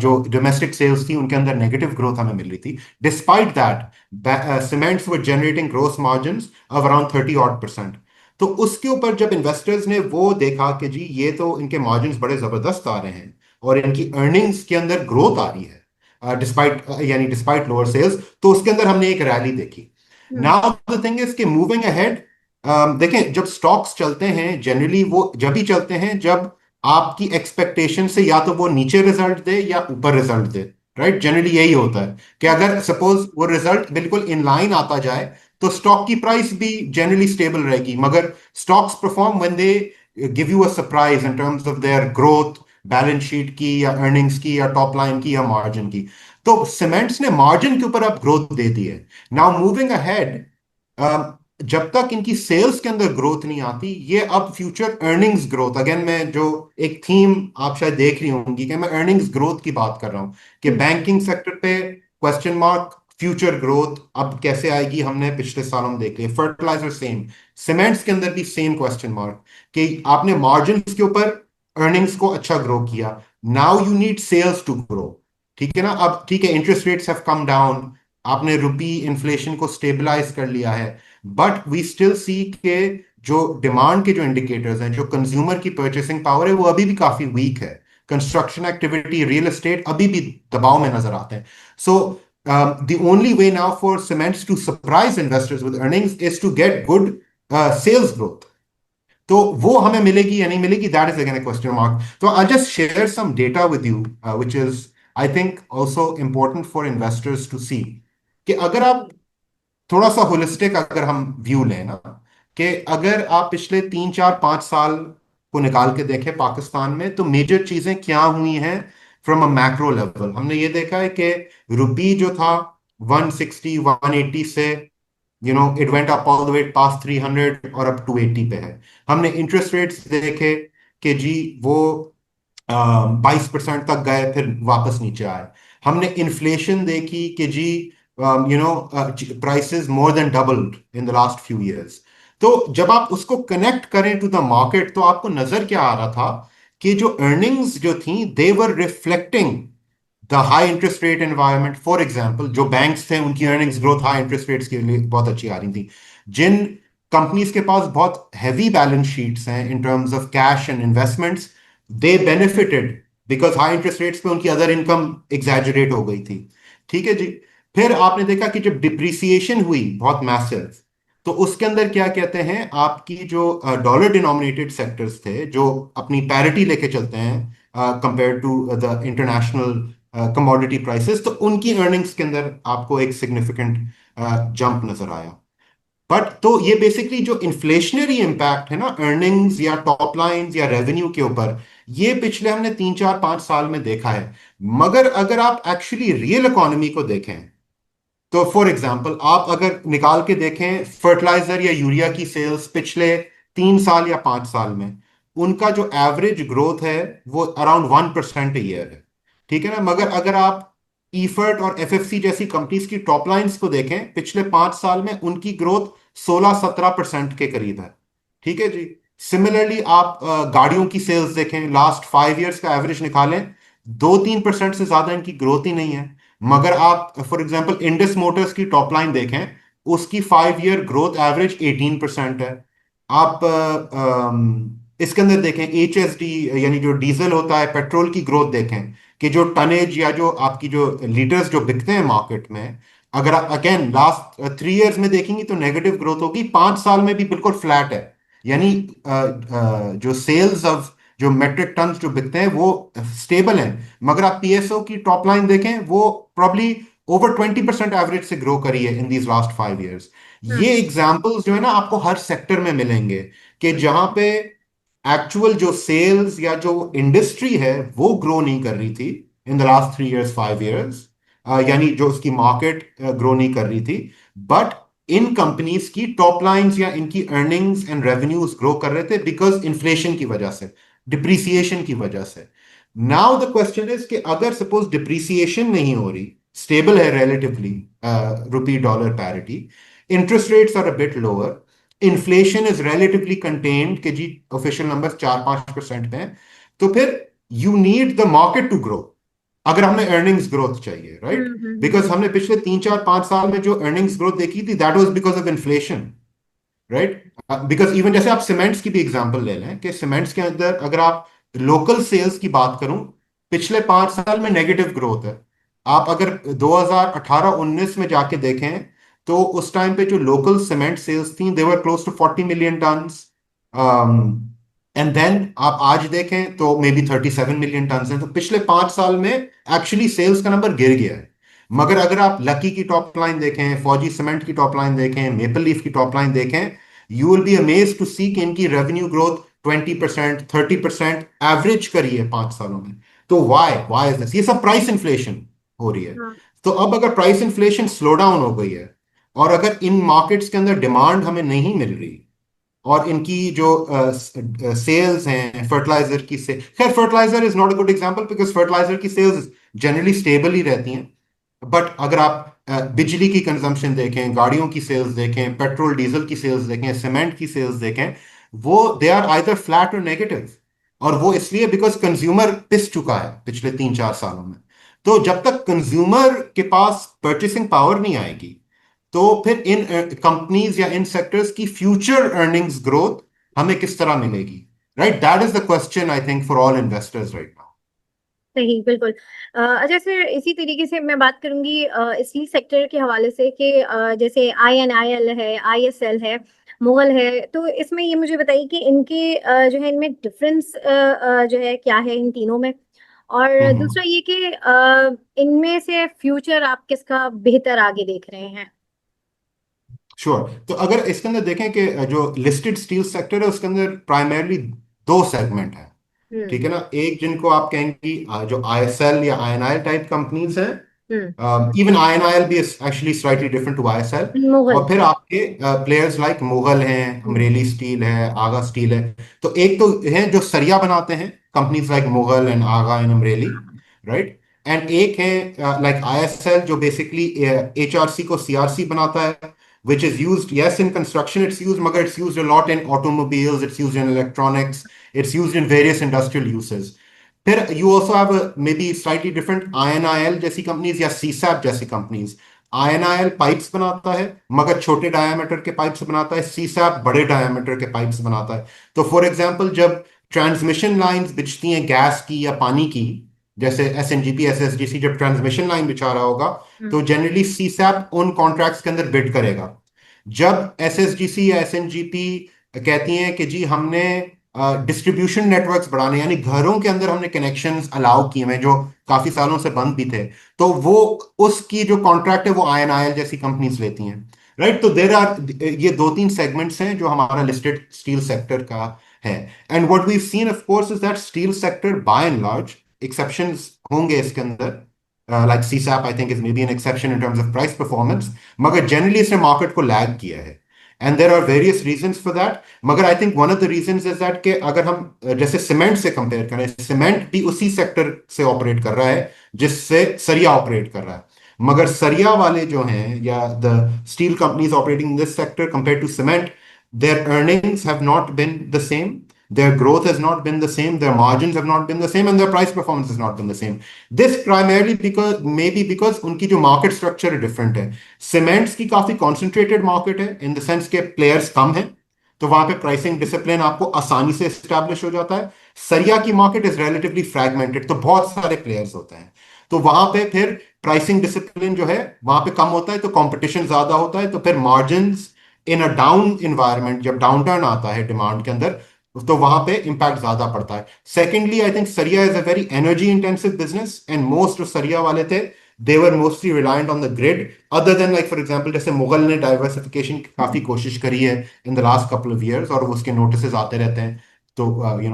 जो डोमेस्टिक सेल्स थी उनके अंदर नेगेटिव ग्रोथ हमें मिल रही थी। Despite that cements were generating gross margins of around 30% odd। तो उसके ऊपर जब इन्वेस्टर्स ने वो देखा कि जी ये तो इनके मार्जिन्स बड़े जबरदस्त आ रहे हैं और इनकी अर्निंग्स के अंदर ग्रोथ आ रही है डिस्पाइट लोअर सेल्स, तो उसके अंदर हमने एक रैली देखी। हम्म। नाउ द थिंग इज कि मूविंग अहेड, देखें जब स्टॉक्स चलते हैं जनरली वो जब ही चलते हैं जब आपकी एक्सपेक्टेशन से या तो वो नीचे रिजल्ट दे या ऊपर रिजल्ट दे, राइट। जनरली यही होता है कि अगर सपोज वो रिजल्ट बिल्कुल इन लाइन आता जाए तो स्टॉक की प्राइस भी जनरली स्टेबल रहेगी, मगर stocks perform when they give you a surprise in terms of their growth, balance sheet की या अर्निंग्स की या टॉप लाइन की या मार्जिन की। तो सीमेंट्स ने मार्जिन के ऊपर अब ग्रोथ दे दी है। नाउ मूविंग अहेड, जब तक इनकी सेल्स के अंदर ग्रोथ नहीं आती, ये अब फ्यूचर अर्निंग्स ग्रोथ, अगेन मैं जो एक थीम आप शायद देख रही होंगी कि मैं अर्निंग्स ग्रोथ की बात कर रहा हूं कि हम्म। बैंकिंग सेक्टर पे क्वेश्चन मार्क, फ्यूचर ग्रोथ अब कैसे आएगी हमने पिछले सालों में देख लिया। फर्टिलाइजर सेम, सीमेंट्स के अंदर भी सेम क्वेश्चन मार्क कि आपने मार्जिन के ऊपर अर्निंग्स को अच्छा ग्रो किया, now you need sales to grow. ठीक है ना। अब ठीक है, interest rates have come down, आपने रुपी इन्फ्लेशन को स्टेबलाइज कर लिया है, बट वी स्टिल सी के जो डिमांड के जो इंडिकेटर्स हैं, जो कंज्यूमर की परचेसिंग पावर है, वो अभी भी काफी वीक है। कंस्ट्रक्शन एक्टिविटी, रियल एस्टेट अभी भी दबाव में नजर आते हैं। So the only way now for cements to surprise investors with earnings is to get good sales growth. तो वो हमें मिलेगी या नहीं मिलेगी, that is again a question mark. तो I just share some data with you which is I think also important for investors to see कि अगर आप थोड़ा सा होलिस्टिक अगर हम व्यू लें ना, कि अगर आप पिछले 3-4-5 साल को निकाल के देखें पाकिस्तान में, तो मेजर चीजें क्या हुई हैं फ्रॉम अ मैक्रो लेवल। हमने ये देखा है कि रुपी जो था 160 180 से it went up all the way past 300 और अब 280 पे है। हमने इंटरेस्ट रेट्स देखे कि जी वो 22% तक गए, फिर वापस नीचे आए। हमने इन्फ्लेशन देखी कि जी prices more than doubled in the last few years. तो जब आप उसको कनेक्ट करें टू द मार्केट, तो आपको नजर क्या आ रहा था कि जो अर्निंग्स जो थी they were reflecting the high interest rate environment. For example, जो बैंक्स थे उनकी earnings growth high interest rates के लिए बहुत अच्छी आ रही थी। जिन कंपनीज के पास बहुत हैवी बैलेंस शीट्स हैं इन terms of cash and investments, they benefited because high interest rates पे उनकी अदर इनकम एग्जैजरेट हो गई थी। ठीक है जी। फिर आपने देखा कि जब डिप्रिसिएशन हुई बहुत मैसिव, तो उसके अंदर क्या कहते हैं, आपकी जो डॉलर डिनोमिनेटेड सेक्टर्स थे जो अपनी पैरिटी लेके चलते हैं compare to the international commodity prices, तो उनकी अर्निंग्स के अंदर आपको एक सिग्निफिकेंट जंप नजर आया। बट तो ये बेसिकली जो इन्फ्लेशनरी इम्पैक्ट है ना अर्निंग्स या टॉप लाइंस या रेवेन्यू के ऊपर, ये पिछले हमने 3 4 5 साल में देखा है। मगर अगर आप एक्चुअली रियल इकोनॉमी को देखें, तो फॉर एग्जांपल आप अगर निकाल के देखें फर्टिलाइजर या यूरिया की सेल्स पिछले 3 साल या 5 साल में, उनका जो एवरेज ग्रोथ है वो अराउंड 1% ईयर है। ठीक है ना। मगर अगर आप ईफर्ट और एफएफसी जैसी कंपनीज की टॉप लाइंस को देखें, पिछले 5 साल में उनकी ग्रोथ 16 17% के करीब है। ठीक है जी। सिमिलरली आप गाड़ियों की सेल्स देखें, लास्ट 5 इयर्स का एवरेज निकालें, 2 3% से ज्यादा इनकी ग्रोथ ही नहीं है। मगर आप फॉर एग्जांपल इंडस मोटर्स की टॉप लाइन देखें, उसकी 5 ईयर ग्रोथ एवरेज 18% है। आप इसके अंदर देखें HSD यानी जो डीजल होता है, पेट्रोल की ग्रोथ देखें कि जो टनेज या जो आपकी जो लीटर्स जो बिकते हैं मार्केट में, अगर आप अगेन लास्ट 3 इयर्स में देखेंगी तो नेगेटिव ग्रोथ होगी, 5 साल में भी बिल्कुल फ्लैट है। यानी जो सेल्स ऑफ जो मेट्रिक टन जो बिकते हैं वो स्टेबल हैं। मगर आप PSO की टॉप लाइन देखें, वो प्रॉब्ली ओवर 20% एवरेज से ग्रो करी है इन दीज लास्ट 5 इयर्स। ये एग्जाम्पल्स जो है ना आपको हर सेक्टर में मिलेंगे कि जहां पे एक्चुअल जो सेल्स या जो इंडस्ट्री है वो ग्रो नहीं कर रही थी इन द लास्ट 3 इयर्स 5 इयर्स, यानी जो उसकी मार्केट ग्रो नहीं कर रही थी, बट इन कंपनीज की टॉप लाइंस या इनकी अर्निंग्स एंड रेवेन्यूज ग्रो कर रहे थे बिकॉज इन्फ्लेशन की वजह से, डिप्रिसिएशन की वजह से। नाउ द क्वेश्चन इज कि अगर सपोज डिप्रिसिएशन नहीं हो रही, स्टेबल है relatively rupee dollar parity, interest rates are a bit lower, inflation is relatively contained कि जी ऑफिशियल नंबर 4 5% पे हैं, तो फिर you need the market to grow अगर हमें अर्निंग्स ग्रोथ चाहिए, राइट? बिकॉज हमने पिछले 3 4 5 साल में जो अर्निंग्स ग्रोथ देखी थी that was because of inflation, right? Because even जैसे आप सीमेंट्स की भी एग्जांपल ले लें कि सीमेंट्स के अंदर अगर आप लोकल सेल्स की बात करूं, पिछले 5 साल में नेगेटिव ग्रोथ है। आप अगर 2018 19 में जाके देखें तो उस टाइम पे जो लोकल सीमेंट सेल्स थी they were close to 40 million tons, and then आप आज देखें तो मे बी 37 मिलियन टन्स हैं। तो पिछले 5 साल में एक्चुअली सेल्स का नंबर गिर गया है। मगर अगर आप लकी की टॉप लाइन देखें, फौजी सीमेंट की टॉप लाइन देखें, मेपल लीफ की टॉप लाइन देखें, you will be amazed to see कि इनकी रेवेन्यू ग्रोथ 20% 30% एवरेज करी है 5 सालों में। तो वाई इज दिस? ये सब प्राइस इन्फ्लेशन हो रही है। तो अब अगर प्राइस इन्फ्लेशन स्लो डाउन हो गई है और अगर इन मार्केट्स के अंदर डिमांड हमें नहीं मिल रही और इनकी जो सेल्स हैं फर्टिलाइजर की से, खैर fertiliser is not a good example because fertiliser की सेल्स जनरली स्टेबल ही रहती हैं। बट अगर आप बिजली की कंजम्पशन देखें, गाड़ियों की सेल्स देखें, पेट्रोल डीजल की सेल्स देखें, सीमेंट की सेल्स देखें, वो दे आर आइदर फ्लैट और नेगेटिव। और वो इसलिए बिकॉज कंज्यूमर पिस चुका है पिछले 3 4 सालों में। तो जब तक कंज्यूमर के पास परचेसिंग पावर नहीं आएगी, तो फिर इन कंपनीज या इन सेक्टर्स की फ्यूचर अर्निंग्स ग्रोथ हमें किस तरह मिलेगी, right? That is the question I think for all investors right now. सही, बिल्कुल। अच्छा सर, इसी तरीके से मैं बात करूंगी स्टील सेक्टर के हवाले से कि जैसे INIL है, ISL है, मुगल है, तो इसमें ये मुझे बताइए कि इनके जो है इनमें डिफरेंस जो है क्या है इन तीनों में, और दूसरा ये कि इनमें से फ्यूचर आप किसका बेहतर आगे देख रहे हैं? श्योर। तो अगर इसके अंदर देखें कि जो लिस्टेड स्टील सेक्टर है उसके अंदर प्राइमरली 2 सेगमेंट है। ठीक है ना। एक जिनको आप कहेंगी जो ISL या INI टाइप कंपनीज हैं, इवन INIL भी actually slightly different to ISL। Mughal. और फिर आपके प्लेयर्स लाइक मुगल हैं, अमरेली स्टील है, आगा स्टील है। तो एक तो हैं जो सरिया बनाते हैं, companies like Mughal and Agha and Amreli, right. And एक है लाइक ISL जो बेसिकली HRC को CRC बनाता है, which is used, yes, in construction it's used, मगर it's used a lot in automobiles, it's used in electronics, it's used in various industrial uses। फिर you also have may be slightly different INIL जैसी companies या CSAP जैसी companies. INIL pipes बनाता है मगर छोटे diameter के पाइप्स बनाता है, CSAP बड़े डायमीटर के पाइप्स बनाता है। तो फॉर एग्जांपल जब ट्रांसमिशन लाइंस बिछती हैं गैस की या पानी की, जैसे SNGP SSGC जब ट्रांसमिशन लाइन बिछा रहा होगा, तो जनरली CSAP उन कॉन्ट्रैक्ट्स के अंदर बिड करेगा। जब SSGC या SNGP कहती हैं कि जी हमने डिस्ट्रीब्यूशन नेटवर्क्स बढ़ाने, यानी घरों के अंदर हमने कनेक्शंस अलाउ किए हैं जो काफी सालों से बंद भी थे, तो वो उसकी जो कॉन्ट्रैक्ट है वो INIL जैसी कंपनीज लेती हैं, राइट। तो देर आर ये दो तीन सेगमेंट्स हैं जो हमारा लिस्टेड स्टील सेक्टर का है। And what we seen of course is that steel sector by and large, exceptions होंगे इसके अंदर, like CSAP I think is maybe an exception in terms of price performance, मगर generally इसने market को lag किया है। And there are various reasons for that, मगर I think one of the reasons is that कि अगर हम जैसे सीमेंट से कंपेयर करें, सीमेंट भी उसी सेक्टर से ऑपरेट कर रहा है जिससे सरिया ऑपरेट कर रहा है, मगर सरिया वाले जो हैं या the steel companies operating in this sector compare to cement, their earnings have not been the same, their growth has not been the same, their margins have not been the same, and their price performance has not been the same. This primarily because maybe because उनकी जो market structure है different है। Cements की काफी concentrated market है in the sense के players कम हैं, तो वहां पे प्राइसिंग डिसिप्लिन आपको आसानी से एस्टैब्लिश हो जाता है। सरिया की मार्केट इज रिलेटिवली फ्रैगमेंटेड, तो बहुत सारे प्लेयर्स होते हैं, तो वहां पे फिर प्राइसिंग डिसिप्लिन जो है वहां पे कम होता है, तो कंपटीशन ज्यादा होता है, तो फिर margins in a down environment, जब डाउन टर्न आता है डिमांड के अंदर, तो वहां पे इंपैक्ट ज्यादा पड़ता है। सेकेंडली आई थिंक सरिया is a very energy intensive business, and most जो सरिया वाले थे they were mostly reliant on the grid, other than like for example जैसे मुगल ने डाइवर्सिफिकेशन की काफी कोशिश करी है in the last couple of years, और उसके नोटिसेस आते रहते हैं, तो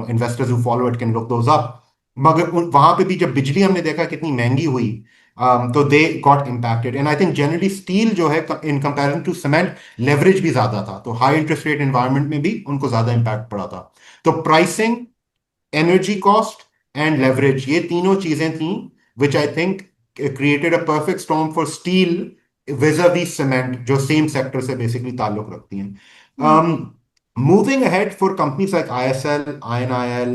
investors who follow it can look those up। मगर वहां पे भी जब बिजली हमने देखा कितनी महंगी हुई, तो they got impacted. And I think generally steel जो है in comparison to cement leverage भी ज्यादा था, तो हाई इंटरेस्ट रेट एनवायरनमेंट में भी उनको ज्यादा इम्पैक्ट पड़ा था। तो pricing, energy cost and leverage, ये तीनों चीजें थी which I think created a perfect storm for steel vis-a-vis cement, जो same sector से basically ताल्लुक रखती हैं। Moving ahead for companies like ISL, INIL,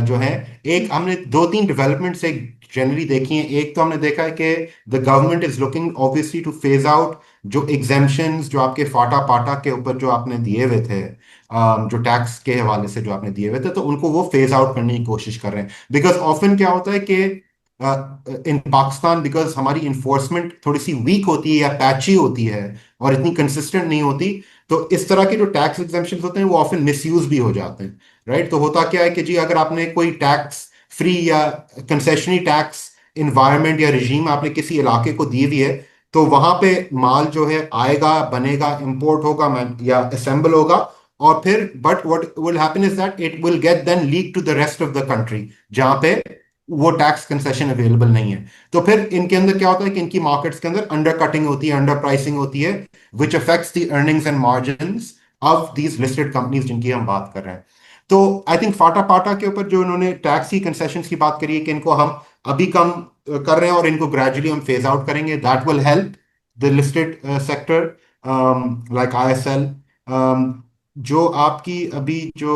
जो है, एक हमने दो तीन डेवलपमेंट्स एक जनरली देखी हैं। एक तो हमने देखा है कि the government is looking obviously two phase out जो एग्जेम्पशंस जो आपके फाटा पाटा के ऊपर जो आपने दिए हुए थे, जो टैक्स के हवाले से जो आपने दिए हुए थे, तो उनको वो फेज आउट करने की कोशिश कर रहे हैं। बिकॉज ऑफन क्या होता है कि इन पाकिस्तान, बिकॉज हमारी इन्फोर्समेंट थोड़ी सी वीक होती है या पैची होती है और इतनी कंसिस्टेंट नहीं होती, तो इस तरह के जो टैक्स एग्जेम्पशन होते हैं वो ऑफन मिसयूज भी हो जाते हैं, राइट। तो होता क्या है कि जी अगर आपने कोई टैक्स फ्री या कंसेशनरी टैक्स इन्वायरमेंट या रिजीम आपने किसी इलाके को दी हुई है, तो वहां पे माल जो है आएगा, बनेगा, इंपोर्ट होगा या असेंबल होगा, और फिर but what will happen is that it will get then leak to the rest of the country जहां पे वो टैक्स कंसेशन अवेलेबल नहीं है। तो फिर इनके अंदर क्या होता है कि इनकी मार्केट्स के अंदर अंडर कटिंग होती है, अंडर प्राइसिंग होती है, which affects the earnings and margins of these listed companies जिनकी हम बात कर रहे हैं। तो आई थिंक फाटा पाटा के ऊपर जो इन्होंने टैक्स की कंसेशन की बात करी है कि इनको हम अभी कम कर रहे हैं और इनको ग्रेजुअली हम फेज आउट करेंगे, that will help the listed sector like ISL। जो आपकी अभी जो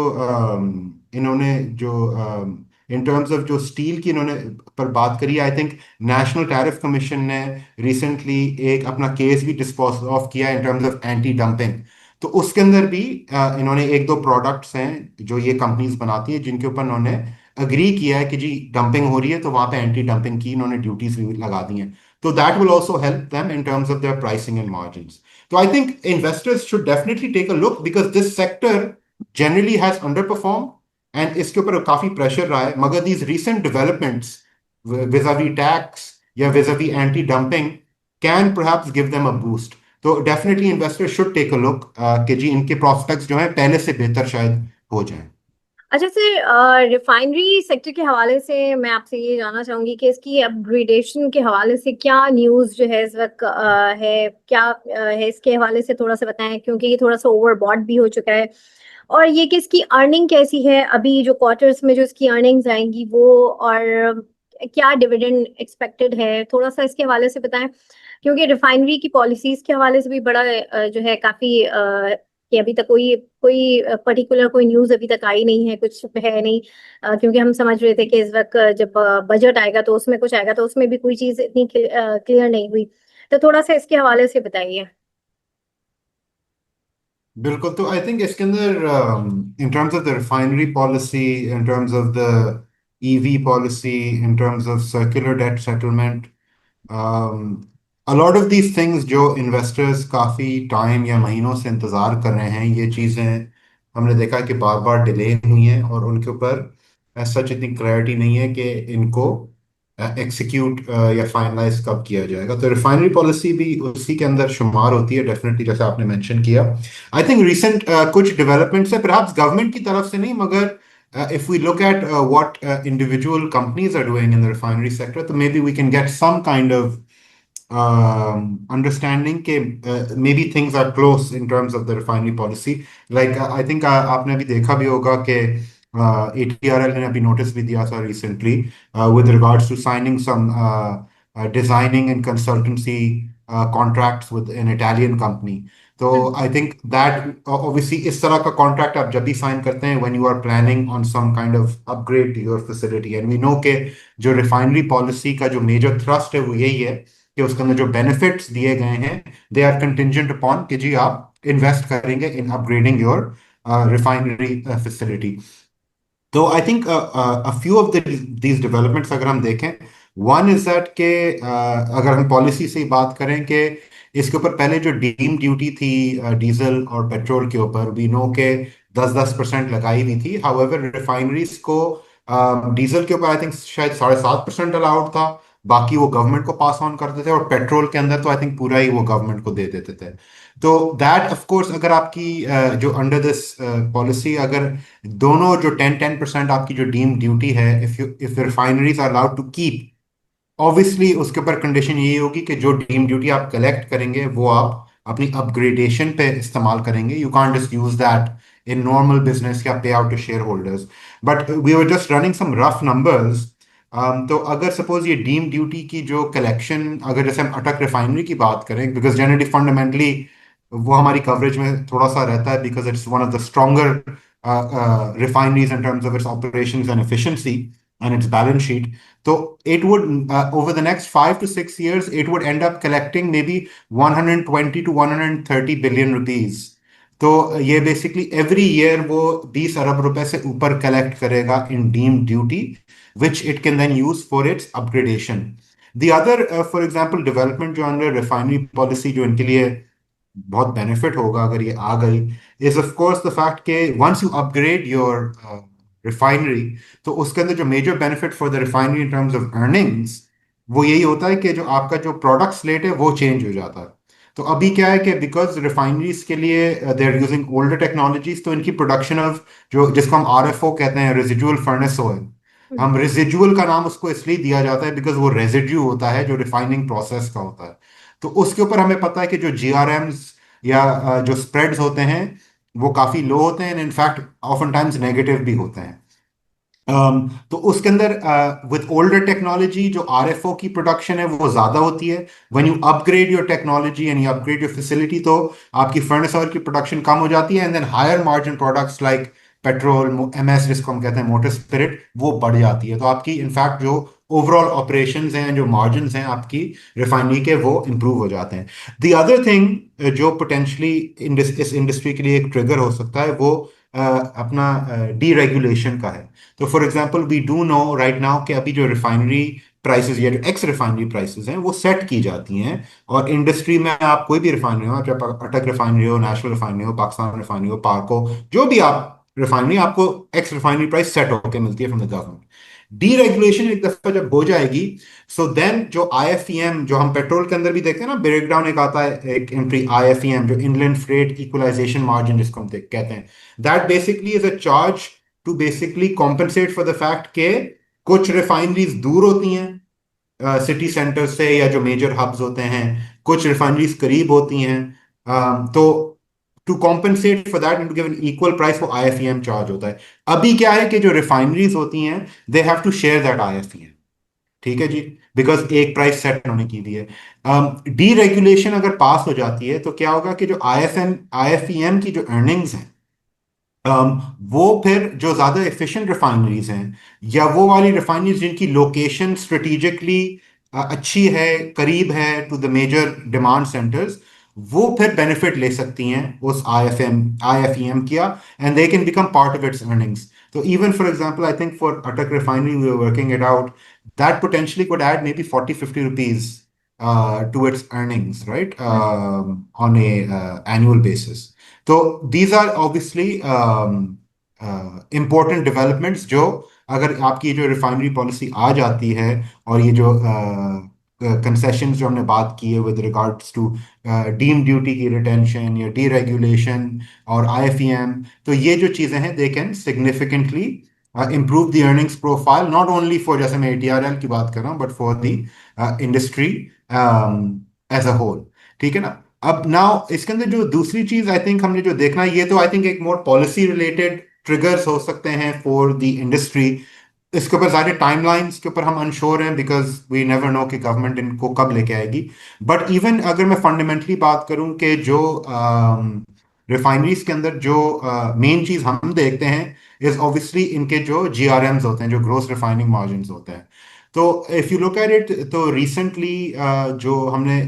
इन्होंने जो इन टर्म्स ऑफ जो स्टील की इन्होंने पर बात करी, I think national tariff commission ने रिसेंटली एक अपना केस भी डिस्पोज ऑफ किया इन टर्म्स ऑफ एंटी डंपिंग। तो उसके अंदर भी इन्होंने एक दो प्रोडक्ट्स हैं जो ये कंपनीज बनाती है जिनके ऊपर इन्होंने अग्री किया है कि जी डंपिंग हो रही है, तो वहां पे एंटी डंपिंग की इन्होंने ड्यूटीज भी लगा दी हैं। तो that will also help them in terms of their pricing and margins. तो I think investors should definitely take a look, because this sector generally has underperform and इसके ऊपर काफी प्रेशर रहा है, मगर these recent developments vis-a-vis tax या vis-a-vis anti dumping can perhaps give them a boost. तो definitely investors should take a look कि जी इनके प्रॉस्पेक्ट्स जो हैं पहले से बेहतर शायद हो जाएं। अच्छा सर, रिफाइनरी सेक्टर के हवाले से मैं आपसे ये जानना चाहूंगी कि इसकी अपग्रेडेशन के हवाले से क्या न्यूज़ जो है इस वक्त है, क्या है इसके हवाले से थोड़ा सा बताएं, क्योंकि ये थोड़ा सा ओवरबॉट भी हो चुका है। और ये कि इसकी अर्निंग कैसी है अभी, जो क्वार्टर्स में जो इसकी अर्निंग्स आएंगी वो, और क्या डिविडेंड एक्सपेक्टेड है, थोड़ा सा इसके हवाले से बताएं। क्योंकि रिफाइनरी की पॉलिसीज के हवाले से भी बड़ा जो है काफी कि अभी तक कोई कोई पर्टिकुलर कोई न्यूज अभी तक आई नहीं है, कुछ है नहीं। क्योंकि हम समझ रहे थे कि इस वक्त जब बजट आएगा तो उसमें कुछ आएगा, तो उसमें भी कोई चीज इतनी क्लियर नहीं हुई। तो थोड़ा सा इसके हवाले से बताइए। बिल्कुल। तो आई थिंक इसके अंदर इन terms of the refinery policy, in terms of the EV policy, in terms of circular debt settlement, a lot of these things जो इन्वेस्टर्स काफ़ी टाइम या महीनों से इंतज़ार कर रहे हैं, ये चीज़ें हमने देखा कि बार बार डिले हुई हैं और उनके ऊपर सच इतनी क्लैरिटी नहीं है कि इनको एक्सिक्यूट या फाइनलाइज कब किया जाएगा। तो रिफाइनरी पॉलिसी भी उसी के अंदर शुमार होती है डेफिनेटली, जैसे आपने मेंशन किया। आई थिंक रिसेंट कुछ डेवलपमेंट्स है, परहैप्स गवर्नमेंट की तरफ से नहीं, मगर if we look at what individual companies are doing in the refinery sector, तो maybe we can get some kind of understanding के maybe things are close in terms of the refinery policy. Like I think आपने अभी देखा भी होगा कि ATRL ने अभी नोटिस भी दिया था recently with regards to signing some designing and consultancy contracts with an Italian company. तो आई थिंक दैट ऑब्वियसली इस तरह का कॉन्ट्रैक्ट आप जब भी साइन करते हैं when you are planning on some kind of upgrade to your facility, and we know के जो रिफाइनरी पॉलिसी का जो मेजर थ्रस्ट है वो यही है कि उसके अंदर जो बेनिफिट्स दिए गए हैं दे आर कंटिंजेंट अपॉन कि जी आप इन्वेस्ट करेंगे इन अपग्रेडिंग योर रिफाइनरी फैसिलिटी। तो I think a few of these developments अगर हम देखें, वन इज दैट के अगर हम पॉलिसी से ही बात करें कि इसके ऊपर पहले जो डीम ड्यूटी थी डीजल और पेट्रोल के ऊपर, वी नो के 10-10% लगाई हुई थी। हाउएवर रिफाइनरीज को डीजल के ऊपर आई थिंक शायद 7.5% अलाउड था, बाकी वो गवर्नमेंट को पास ऑन करते थे, और पेट्रोल के अंदर तो आई थिंक पूरा ही वो गवर्नमेंट को दे देते थे। तो दैट ऑफ कोर्स अगर आपकी जो अंडर दिस पॉलिसी अगर दोनों जो 10% आपकी जो डीम ड्यूटी है, if refineries are allowed to keep, obviously उसके ऊपर कंडीशन यही होगी कि जो डीम ड्यूटी आप कलेक्ट करेंगे वो आप अपनी अपग्रेडेशन पे इस्तेमाल करेंगे। You can't just use that in normal business या pay out to shareholders. But we were just running some rough numbers. तो अगर सपोज ये डीम ड्यूटी की जो कलेक्शन, अगर जैसे हम अटक रिफाइनरी की बात करें, बिकॉज जनरली फंडामेंटली वो हमारी कवरेज में थोड़ा सा रहता है because it's one of the stronger refineries in terms of its operations and efficiency and its balance sheet. So it would, over the next 5 to 6 years, it would end up collecting maybe 120 to 130 billion rupees. तो ये basically every year वो 20 अरब रुपए से ऊपर collect करेगा in deemed duty, which it can then use for its upgradation. The other for example development जो under refinery policy जो इनके लिए बहुत बेनिफिट होगा अगर ये आ गई, is of course the fact के once you upgrade your refinery, तो उसके अंदर जो major benefit for the refinery in terms of earnings वो यही होता है कि जो आपका जो प्रोडक्ट स्लेट है वो चेंज हो जाता है। तो अभी क्या है कि बिकॉज रिफाइनरीज के लिए they are using older technologies, तो इनकी प्रोडक्शन ऑफ जो जिसको हम RFO कहते हैं, रेजिडुअल फर्नेस ऑयल, हम रेजिडुअल का नाम उसको इसलिए दिया जाता है बिकॉज वो रेजिड्यू होता है जो रिफाइनिंग प्रोसेस का होता है। तो उसके ऊपर हमें पता है कि जो GRMs या जो स्प्रेड्स होते हैं वो काफी लो होते हैं, इनफैक्ट ऑफन टाइम्स नेगेटिव भी होते हैं। तो उसके अंदर विद ओल्डर टेक्नोलॉजी जो RFO की प्रोडक्शन है वो ज्यादा होती है। When you upgrade your technology and you upgrade your facility, तो आपकी फर्नेस ऑयल की प्रोडक्शन कम हो जाती है, and then higher margin products like petrol, MS जिसको हम कहते हैं मोटर स्पिरिट, वो बढ़ जाती है। तो आपकी इनफैक्ट जो ओवरऑल ऑपरेशंस हैं, जो मार्जिन्स हैं आपकी रिफाइनरी के, वो इंप्रूव हो जाते हैं। द अदर थिंग जो पोटेंशली इस इंडस्ट्री के लिए एक ट्रिगर हो सकता है वो अपना डीरेगुलेशन का है। तो for example we do know right now कि अभी जो रिफाइनरी प्राइसेस या जो एक्स रिफाइनरी प्राइसेस हैं वो सेट की जाती हैं, और इंडस्ट्री में आप कोई भी रिफाइनरी हो, चाहे अटक रिफाइनरी हो, नेशनल रिफाइनरी हो, पाकिस्तान रिफाइनरी हो, पार्को, जो भी आप रिफाइनरी, आपको एक्स रिफाइनरी प्राइस सेट होकर मिलती है फ्रॉम द गवर्नमेंट। डीरेगुलेशन एक दफा जब हो जाएगी, सो देन जो IFEM जो हम पेट्रोल के अंदर भी देखते हैं ना, ब्रेकडाउन एक आता है, एक एंट्री IFEM जो इनलैंड फ्रेट इक्वलाइजेशन मार्जिन जिसको हम कहते हैं, that basically is a charge to basically compensate for the fact के कुछ रिफाइनरीज दूर होती हैं सिटी सेंटर से या जो मेजर हब्स होते हैं, कुछ रिफाइनरीज करीब होती हैं। तो to compensate for that and to give an equal price वो आईएफईएम चार्ज होता है। अभी क्या है कि जो रिफाइनरीज होती हैं they have to share that IFEM, ठीक है जी, बिकॉज एक प्राइस सेट होने की भी है। डीरेगुलेशन अगर पास हो जाती है तो क्या होगा कि जो आईएफईएम की जो अर्निंग्स हैं, वो फिर जो ज्यादा एफिशिएंट रिफाइनरीज हैं या वो वाली रिफाइनरीज जिनकी लोकेशन स्ट्रेटेजिकली अच्छी है, करीब है to the major demand centres, वो फिर बेनिफिट ले सकती हैं उस आईएफईएम किया, and they can become part of its earnings. तो even for example, I think for Atak Refinery, we were working it out, that potentially could add maybe 40-50 rupees to its earnings, right? On a annual basis. So these are obviously important developments जो अगर आपकी जो refinery policy आ जाती है और ये जो concession जो हमने बात की है with regards to deem duty की रिटेंशन या डीरेगुलेशन और आईएफईएम, तो ये जो चीजें हैं they can significantly improve the earnings profile, not only for, जैसे मैं ATRL की बात कर रहा हूँ, but for the industry as a whole, ठीक है ना। अब नाउ इसके अंदर जो दूसरी चीज आई थिंक हमने जो देखना है, ये तो आई थिंक एक मोर पॉलिसी रिलेटेड ट्रिगर्स हो सकते हैं फॉर द इंडस्ट्री। इसके ऊपर सारे टाइमलाइंस के ऊपर हम अनश्योर हैं बिकॉज वी नेवर नो कि गवर्नमेंट इनको कब लेके आएगी। बट इवन अगर मैं फंडामेंटली बात करूं कि जो रिफाइनरीज के अंदर जो मेन चीज हम देखते हैं इज ऑब्वियसली इनके जो जीआरएम्स होते हैं, जो ग्रोस रिफाइनिंग मार्जिन्स होते हैं। तो if you look at it, तो रिसेंटली जो हमने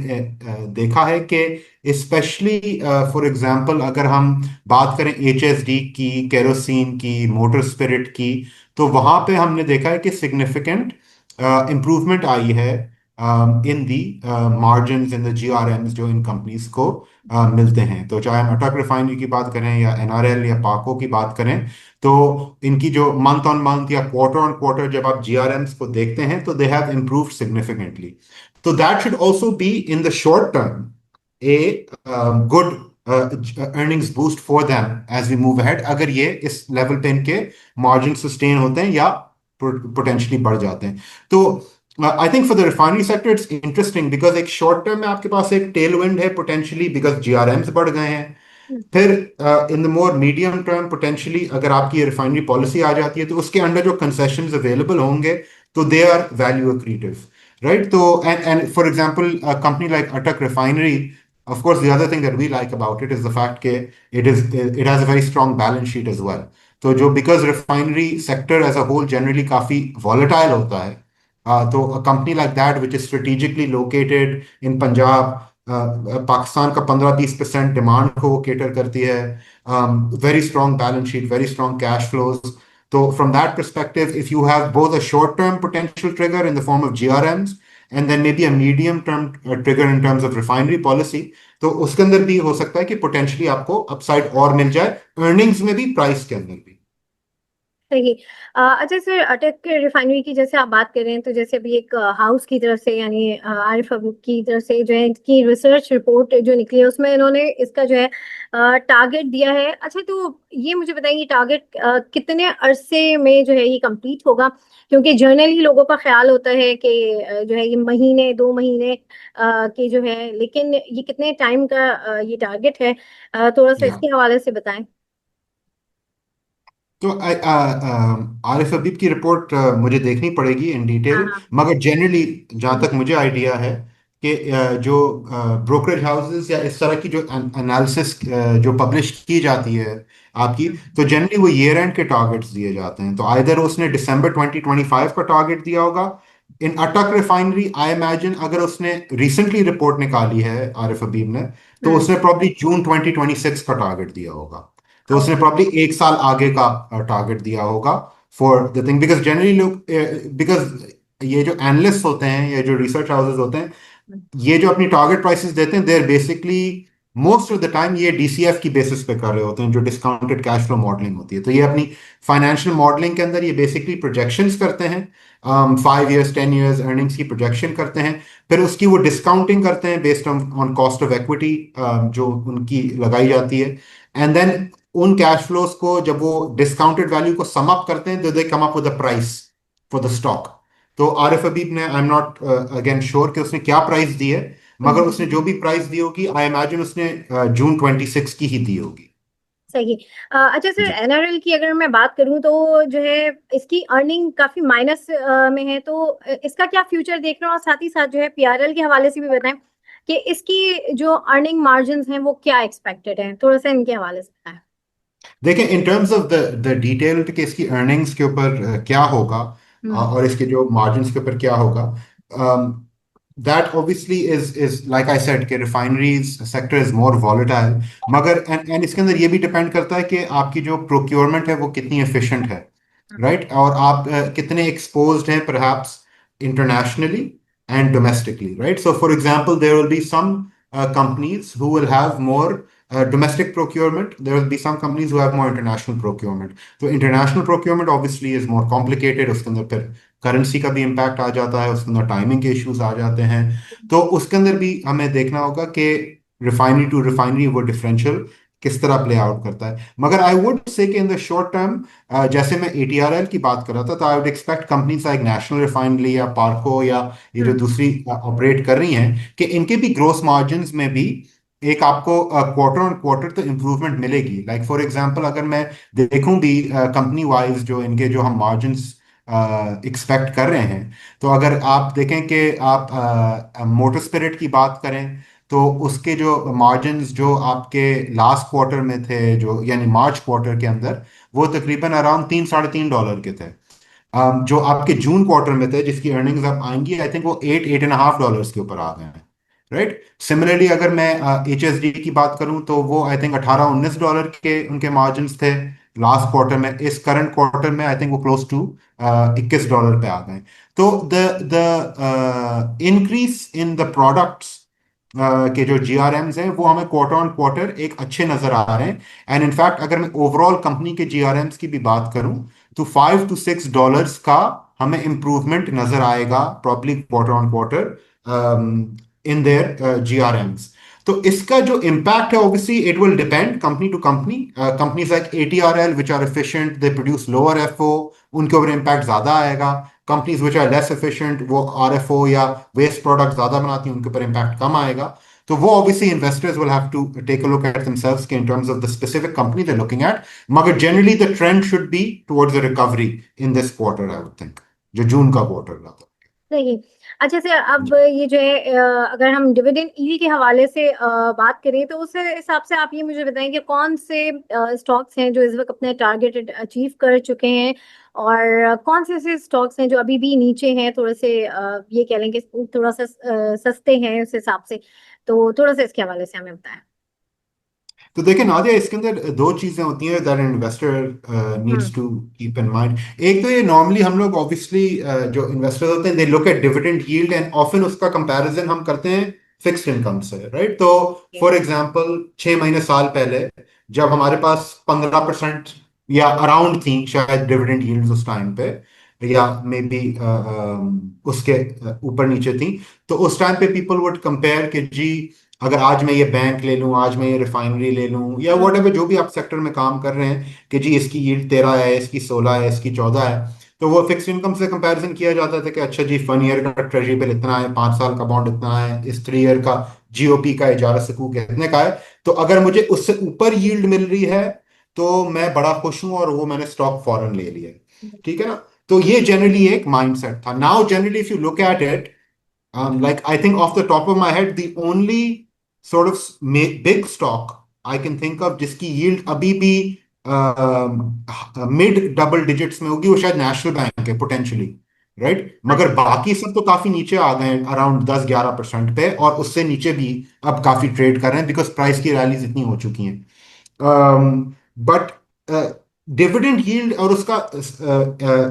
देखा है कि स्पेशली फॉर एग्जांपल अगर हम बात करें एचएसडी की, केरोसिन की, मोटर स्पिरिट की, तो वहां पे हमने देखा है कि सिग्निफिकेंट इम्प्रूवमेंट आई है इन दी मार्जिन्स इन द जीआरएम्स जो इन कंपनीज को मिलते हैं। तो चाहे हम अटक रिफाइनरी की बात करें या एनआरएल या पाको की बात करें, तो इनकी जो मंथ ऑन मंथ या क्वार्टर ऑन क्वार्टर जब आप जीआरएम्स को देखते हैं तो दे हैव इम्प्रूव्ड सिग्निफिकेंटली। तो that should also be in the short term a good earnings boost for them as we move ahead, अगर ये इस लेवल पे इनके मार्जिन सस्टेन होते हैं या पोटेंशियली बढ़ जाते हैं। तो I think for the refinery sector it's interesting because एक शॉर्ट टर्म में आपके पास एक टेल विंड है पोटेंशियली बिकॉज जीआरएम्स बढ़ गए हैं। फिर in the more medium term potentially अगर आपकी रिफाइनरी पॉलिसी आ जाती है तो उसके अंडर जो कंसेशंस अवेलेबल होंगे तो दे आर वैल्यू एक्रीटिव, राइट। तो and for example company like अटक refinery, of course the other thing that we like about it is the fact that it has a very strong balance sheet as well. तो जो because refinery sector as a whole generally काफी volatile होता है, तो a company like that which is strategically located in Punjab, Pakistan का 15-20% demand को cater करती है, very strong balance sheet, very strong cash flows. तो from that perspective, if you have both a short-term potential trigger in the form of GRMs and then maybe a medium-term trigger in terms of refinery policy, तो उसके अंदर भी हो सकता है कि potentially आपको अपसाइड और मिल जाए, अर्निंग्स में भी, प्राइस के अंदर भी। सही। अच्छा सर, अटक रिफाइनरी की जैसे आप बात कर रहे हैं, तो जैसे अभी एक हाउस की तरफ से यानी आरिफ हबीब की तरफ से जो है इनकी रिसर्च रिपोर्ट जो निकली है उसमें इन्होंने इसका जो है टारगेट दिया है। अच्छा, तो ये मुझे बताइए टारगेट कितने अरसे में जो है ये कंप्लीट होगा, क्योंकि जर्नली लोगों का ख्याल होता है कि जो है ये महीने 2 महीने के जो है, लेकिन ये कितने टाइम का ये टारगेट है, थोड़ा सा इसके हवाले से बताएं। तो आरिफ हबीब की रिपोर्ट मुझे देखनी पड़ेगी इन डिटेल, हाँ मगर जनरली जहाँ तक मुझे आइडिया है कि जो ब्रोकरेज हाउसेस या इस तरह की जो एनालिसिस जो पब्लिश की जाती है आपकी, तो जनरली वो ईयर एंड के टारगेट्स दिए जाते हैं। तो आइदर उसने दिसंबर 2025 का टारगेट दिया होगा। इन अटक रिफाइनरी आई इमेजिन अगर उसने रिसेंटली रिपोर्ट निकाली है आरिफ हबीब ने, तो उसने प्रॉब्ली जून 2026 का टारगेट दिया होगा। तो उसने प्रॉब्ली 1 साल आगे का टारगेट दिया होगा for the thing, because generally लोग, बिकॉज ये जो एनालिस्ट होते हैं या जो रिसर्च हाउसेस होते हैं, ये जो अपनी टारगेट प्राइसेस देते हैं, there basically most of the time ये डीसीएफ की बेसिस पे कर रहे होते हैं, जो डिस्काउंटेड कैश फ्लो मॉडलिंग होती है। तो ये अपनी फाइनेंशियल मॉडलिंग के अंदर ये बेसिकली प्रोजेक्शंस करते हैं, 5 years 10 years अर्निंग्स की प्रोजेक्शन करते हैं, फिर उसकी वो डिस्काउंटिंग करते हैं based on cost of equity जो उनकी लगाई जाती है, एंड देन उन कैश फ्लोज को जब वो डिस्काउंटेड वैल्यू को सम अप करते हैं, तो they come up with the price for the stock. तो आरिफ हबीब ने, I am not again sure कि उसने क्या प्राइस दी है, मगर उसने जो भी प्राइस दी होगी, आई इमेजिन उसने जून 26 की ही दी होगी। सही। अच्छा सर, जी। एनआरएल की अगर मैं बात करूं तो जो है इसकी अर्निंग काफी माइनस में है, तो इसका क्या फ्यूचर देख रहे हो, और साथ ही साथ जो है पीआरएल के हवाले से भी बताएं कि इसकी जो अर्निंग मार्जिन्स हैं वो क्या एक्सपेक्टेड है, थोड़ा सा इनके हवाले से बताएं। देखिए, इन टर्म्स ऑफ द डिटेल्ड कि इसकी अर्निंग्स के ऊपर क्या होगा, हम्म। और इसके जो मार्जिन्स के ऊपर क्या होगा, that obviously is like I said कि refineries sector is more volatile. मगर एंड इसके अंदर ये भी डिपेंड करता है कि आपकी जो प्रोक्योरमेंट है वो कितनी एफिशिएंट है, राइट, और आप कितने एक्सपोज्ड हैं perhaps internationally and domestically, right. So for example, there will be some companies who will have more domestic procurement. There will be some companies who have more international procurement. So international procurement obviously is more complicated. उसके अंदर फिर currency का भी impact आ जाता है, उसके अंदर timing के इश्यूज आ जाते हैं। तो उसके अंदर भी हमें देखना होगा कि रिफाइनरी टू रिफाइनरी वो डिफरेंशियल किस तरह प्ले आउट करता है। मगर आई वुड से कि इन द शॉर्ट टर्म, जैसे मैं एटीआरएल की बात कर रहा था, तो I would expect companies like national refinery या पार्को या ये जो हम्म। दूसरी ऑपरेट कर रही हैं, कि इनके भी ग्रोस मार्जिन्स में भी एक आपको क्वार्टर ऑन क्वार्टर तो इम्प्रूवमेंट मिलेगी। लाइक फॉर एग्जांपल, अगर मैं देखूं भी कंपनी वाइज जो इनके जो हम मार्जिन्स एक्सपेक्ट कर रहे हैं, तो अगर आप देखें कि आप मोटर स्पिरिट की बात करें, तो उसके जो मार्जिन्स जो आपके लास्ट क्वार्टर में थे, जो यानी मार्च क्वार्टर के अंदर, वो तकरीबन अराउंड $3-3.5 के थे। जो आपके जून क्वार्टर में थे, जिसकी अर्निंग्स अब आएंगी, आई थिंक वो $8-8.5 के ऊपर आ गए हैं, राइट। सिमिलरली अगर मैं एच एस डी की बात करूं, तो वो आई थिंक $18-19 के उनके मार्जिन्स थे लास्ट क्वार्टर में। इस करंट क्वार्टर में आई थिंक वो क्लोज टू $21 पे आ गए। तो the increase in the products के जो जीआरएम्स हैं, वो हमें क्वार्टर ऑन क्वार्टर एक अच्छे नजर आ रहे हैं। एंड इनफैक्ट अगर मैं ओवरऑल कंपनी के जीआरएम्स की भी बात करूं, तो $5 to $6 का हमें इंप्रूवमेंट नजर आएगा probably quarter on quarter in their GRMs. तो इसका जो इम्पैक्ट है, obviously it will depend company to company. Companies like ATRL which are efficient, they produce lower FO, उनके ऊपर इम्पैक्ट ज्यादा आएगा। Companies which are less efficient, वो RFO या वेस्ट प्रोडक्ट ज्यादा बनाती हैं, उनके ऊपर इम्पैक्ट कम आएगा। तो वो obviously investors will have to take a look at themselves के in terms of the specific company they looking at. मगर generally the trend should be towards the recovery in this quarter, I would think, जो June का quarter रहा था। सही। अच्छा sir, अब ये जो है अगर हम डिविडेंड यील्ड के हवाले से बात करें, तो उस हिसाब से आप ये मुझे बताएं कि कौन से स्टॉक्स हैं जो इस वक्त अपने टारगेट अचीव कर चुके हैं, और कौन से ऐसे स्टॉक्स हैं जो अभी भी नीचे हैं, थोड़े से ये कह लें कि थोड़ा सा सस्ते हैं उस हिसाब से, तो थोड़ा सा इसके हवाले से हमें बताएं। तो देखिए नादिया, इसके अंदर दो चीजें होती हैं that investor hmm. Needs to keep in mind. एक तो ये नॉर्मली हम लोग ऑब्वियसली जो इन्वेस्टर्स होते हैं, they look at dividend yield, and often उसका कंपैरिजन हम करते हैं फिक्स्ड इनकम से, राइट। तो फॉर एग्जांपल 6 महीने साल पहले जब हमारे पास 15% या अराउंड थी शायद डिविडेंड यील्ड उस टाइम पे, या मे बी उसके ऊपर नीचे थी, तो उस टाइम पे पीपल वुड कंपेयर कि जी, अगर आज मैं ये बैंक ले लूं, आज मैं ये रिफाइनरी ले लूं, या वट एवर जो भी आप सेक्टर में काम कर रहे हैं, कि जी इसकी यील्ड 13 है, इसकी 16 है, इसकी 14 है, तो वो फिक्स इनकम से कंपैरिजन किया जाता था कि अच्छा जी, 1 ईयर का ट्रेजरी बिल इतना है, 5 साल का बॉन्ड इतना है, इस 3 ईयर का जीओपी का इजारा सकूक इतने का है। तो अगर मुझे उससे ऊपर यील्ड मिल रही है, तो मैं बड़ा खुश हूं, और वो मैंने स्टॉक फॉरन ले लिया है, ठीक है ना। तो ये जनरली एक माइंडसेट था। Now generally if you look at it, like I think off the top of my head, the only sort of big stock I can think of जिसकी yield अभी भी मिड डबल डिजिट्स में होगी, वो शायद national bank है potentially, right. मगर बाकी सब तो काफी नीचे आ गए हैं, अराउंड 10-11% पे, और उससे नीचे भी अब काफी ट्रेड कर रहे हैं बिकॉज प्राइस की रैलीज इतनी हो चुकी हैं। बट डिविडेंड यील्ड और उसका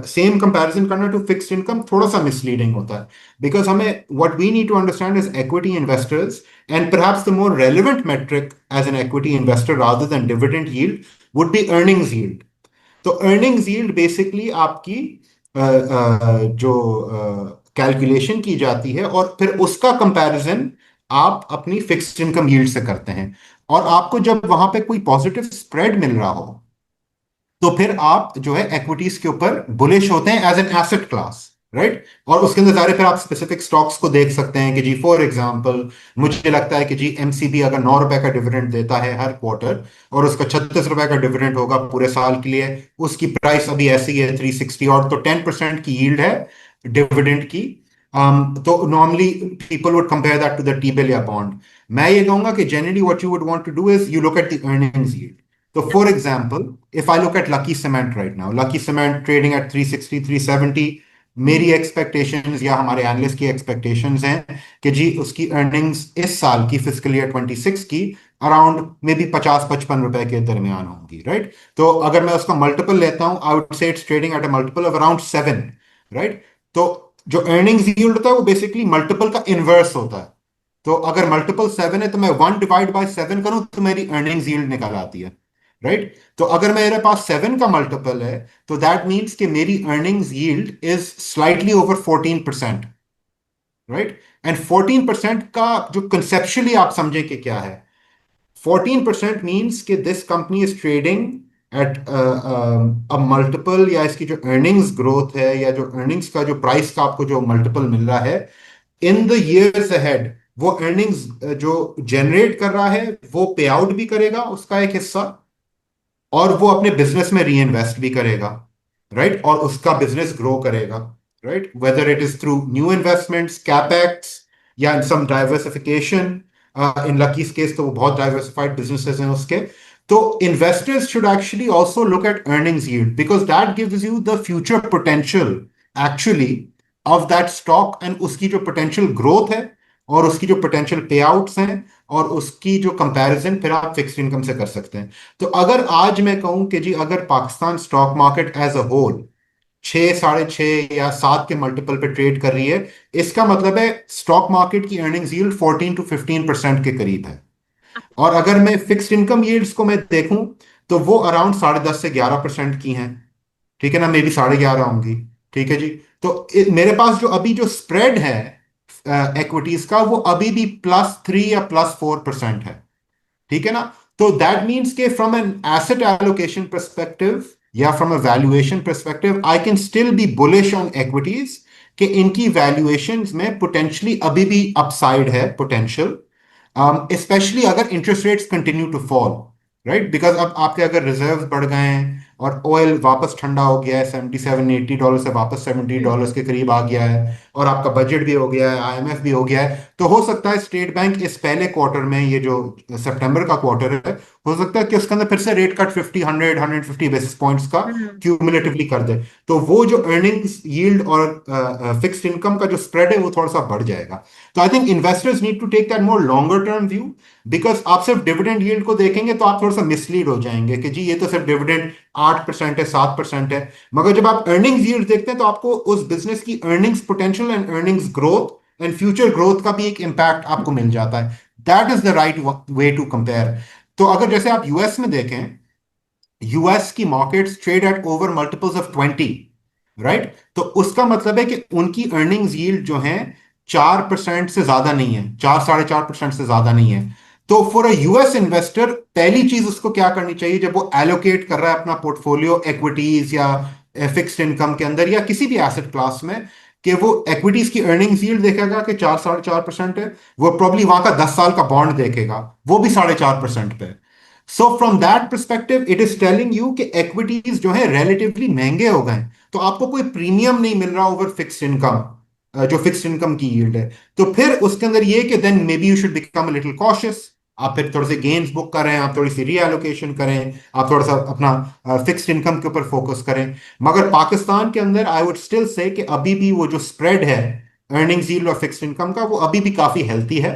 सेम कंपैरिजन करना टू फिक्स्ड इनकम थोड़ा सा मिसलीडिंग होता है, बिकॉज हमें what we need to understand is equity investors, and perhaps the more relevant metric as an equity investor rather than dividend yield would be earnings yield. तो earnings yield basically आपकी जो calculation की जाती है, और फिर उसका कंपैरिजन आप अपनी फिक्स्ड इनकम यील्ड से करते हैं। और आपको जब वहां पे कोई पॉजिटिव स्प्रेड मिल रहा हो, तो फिर आप जो है एक्विटीज के ऊपर बुलिश होते हैं as an asset class, right. और उसके अंदर जारे फिर आप स्पेसिफिक स्टॉक्स को देख सकते हैं कि जी फॉर एग्जांपल मुझे लगता है कि जी एमसीबी अगर 9 रुपए का डिविडेंड देता है हर क्वार्टर, और उसका 36 रुपए का डिविडेंड होगा पूरे साल के लिए, उसकी प्राइस अभी ऐसी है 360, और तो 10% की यील्ड है डिविडेंड की। तो normally people would compare that to the T bill या बॉन्ड। मैं ये कहूंगा कि generally what you would want to do is you look at the earnings yield. So, for example, if I look at Lucky Cement right now, Lucky Cement trading at 360, 370, मेरी expectations या हमारे analyst की expectations हैं कि जी उसकी earnings इस साल की फिजिकल ईयर 26 की अराउंड मे बी 50-55 रुपए के दरमियान होंगी, राइट। तो अगर मैं उसका मल्टीपल लेता हूं, I would say it's trading at a multiple of around 7, right. तो जो अर्निंग्स यील्ड होता है वो बेसिकली मल्टीपल का इनवर्स होता है। तो अगर मल्टीपल 7 है तो मैं 1/7 करूं तो मेरी अर्निंग्स यील्ड निकल आती है, राइट। तो अगर मेरे पास 7 का मल्टीपल है, तो दैट मीन्स कि मेरी earnings yield is slightly over 14%, right. And 14% का जो कंसेप्चुअली आप समझे कि क्या है, 14% मीन्स कि this company is trading at a multiple, या इसकी जो अर्निंग्स ग्रोथ है या जो अर्निंग्स का जो प्राइस का आपको जो मल्टीपल मिल रहा है इन द ईयर्स अहेड, वो अर्निंग्स जो जनरेट कर रहा है वो पे आउट भी करेगा उसका एक हिस्सा, और वो अपने बिजनेस में री इन्वेस्ट भी करेगा, राइट। और उसका बिजनेस ग्रो करेगा, right, whether it is through new investments, capex, या सम डाइवर्सिफिकेशन। इन लकीज केस तो वो बहुत डाइवर्सिफाइड बिजनेसेस हैं उसके। तो investors should actually also look at earnings yield because that gives you the future potential actually of that stock, and उसकी जो potential growth है और उसकी जो पोटेंशियल पे आउट्स हैं और उसकी जो कंपैरिजन फिर आप फिक्स्ड इनकम से कर सकते हैं। तो अगर आज मैं कहूं कि जी अगर Pakistan stock market as a whole 6, 6.5 या 7 के मल्टीपल पे ट्रेड कर रही है, इसका मतलब है स्टॉक मार्केट की अर्निंग्स यील्ड 14 to 15% के करीब है। और अगर मैं फिक्स्ड इनकम यील्ड्स को मैं देखूं तो वो अराउंड 10.5 से 11% की हैं, ठीक है ना, मेरी 11.5 होंगी, ठीक है जी। तो मेरे पास जो अभी जो स्प्रेड है इक्विटीज का वो अभी भी +3 या +4% है, ठीक है ना। तो दैट मीन्स के from an asset allocation perspective या from a valuation perspective I can still be bullish on equities, कि इनकी वैल्यूएशंस में पोटेंशियली अभी भी अपसाइड है पोटेंशियल, स्पेशली अगर interest rates continue to fall, right. Because अब आपके अगर रिजर्व बढ़ गए हैं और ऑयल वापस ठंडा हो गया है, $77-80 से वापस $70 के करीब आ गया है, और आपका बजट भी हो गया है, आईएमएफ भी हो गया है, तो हो सकता है स्टेट बैंक इस पहले क्वार्टर में, ये जो सितंबर का क्वार्टर है, हो सकता है कि उसके अंदर फिर से रेट कट 50, 100, 150 बेसिस पॉइंट्स का क्यूमुलेटिवली कर दे। तो वो जो अर्निंग्स यील्ड और फिक्स्ड इनकम का जो स्प्रेड है वो थोड़ा सा बढ़ जाएगा। तो I think investors need to take that more longer term view, because आप सिर्फ डिविडेंड यील्ड को देखेंगे तो आप थोड़ा सा मिसलीड हो जाएंगे कि जी ये तो सिर्फ डिविडेंड 8% है, 7% है। मगर जब आप अर्निंग्स यील्ड देखते हैं तो आपको उस बिजनेस की earnings potential and earnings growth and future growth का भी एक इम्पैक्ट आपको मिल जाता है। That is the right way to compare. तो अगर जैसे आप यूएस में देखें, यूएस की markets trade at over multiples of 20, right. तो उसका मतलब है कि उनकी अर्निंग्स यील्ड जो है 4% से ज्यादा नहीं है, 4-4.5% से ज्यादा नहीं है। तो फॉर अ यूएस इन्वेस्टर पहली चीज उसको क्या करनी चाहिए जब वो एलोकेट कर रहा है अपना पोर्टफोलियो इक्विटीज या फिक्स्ड इनकम के अंदर या किसी भी एसेट क्लास में, कि वो इक्विटीज की अर्निंग्स यील्ड देखेगा कि 4-4.5% है, वो प्रॉब्ली वहां का 10 साल का बॉन्ड देखेगा, वो भी 4.5% पे है। So from that perspective it is telling you कि इक्विटीज जो है रिलेटिवली महंगे हो गए, तो आपको कोई प्रीमियम नहीं मिल रहा ओवर फिक्स्ड इनकम, जो फिक्स्ड इनकम की यील्ड है। तो फिर उसके अंदर ये कि then maybe you should become a little cautious, आप फिर थोड़े से गेन्स बुक करें, आप थोड़ी सी रीएलोकेशन करें, आप थोड़ा सा अपना फिक्स्ड इनकम के ऊपर फोकस करें। मगर पाकिस्तान के अंदर आई वुड स्टिल से कि अभी भी वो जो स्प्रेड है अर्निंग्स यील्ड और फिक्स्ड इनकम का वो अभी भी काफी हेल्थी है।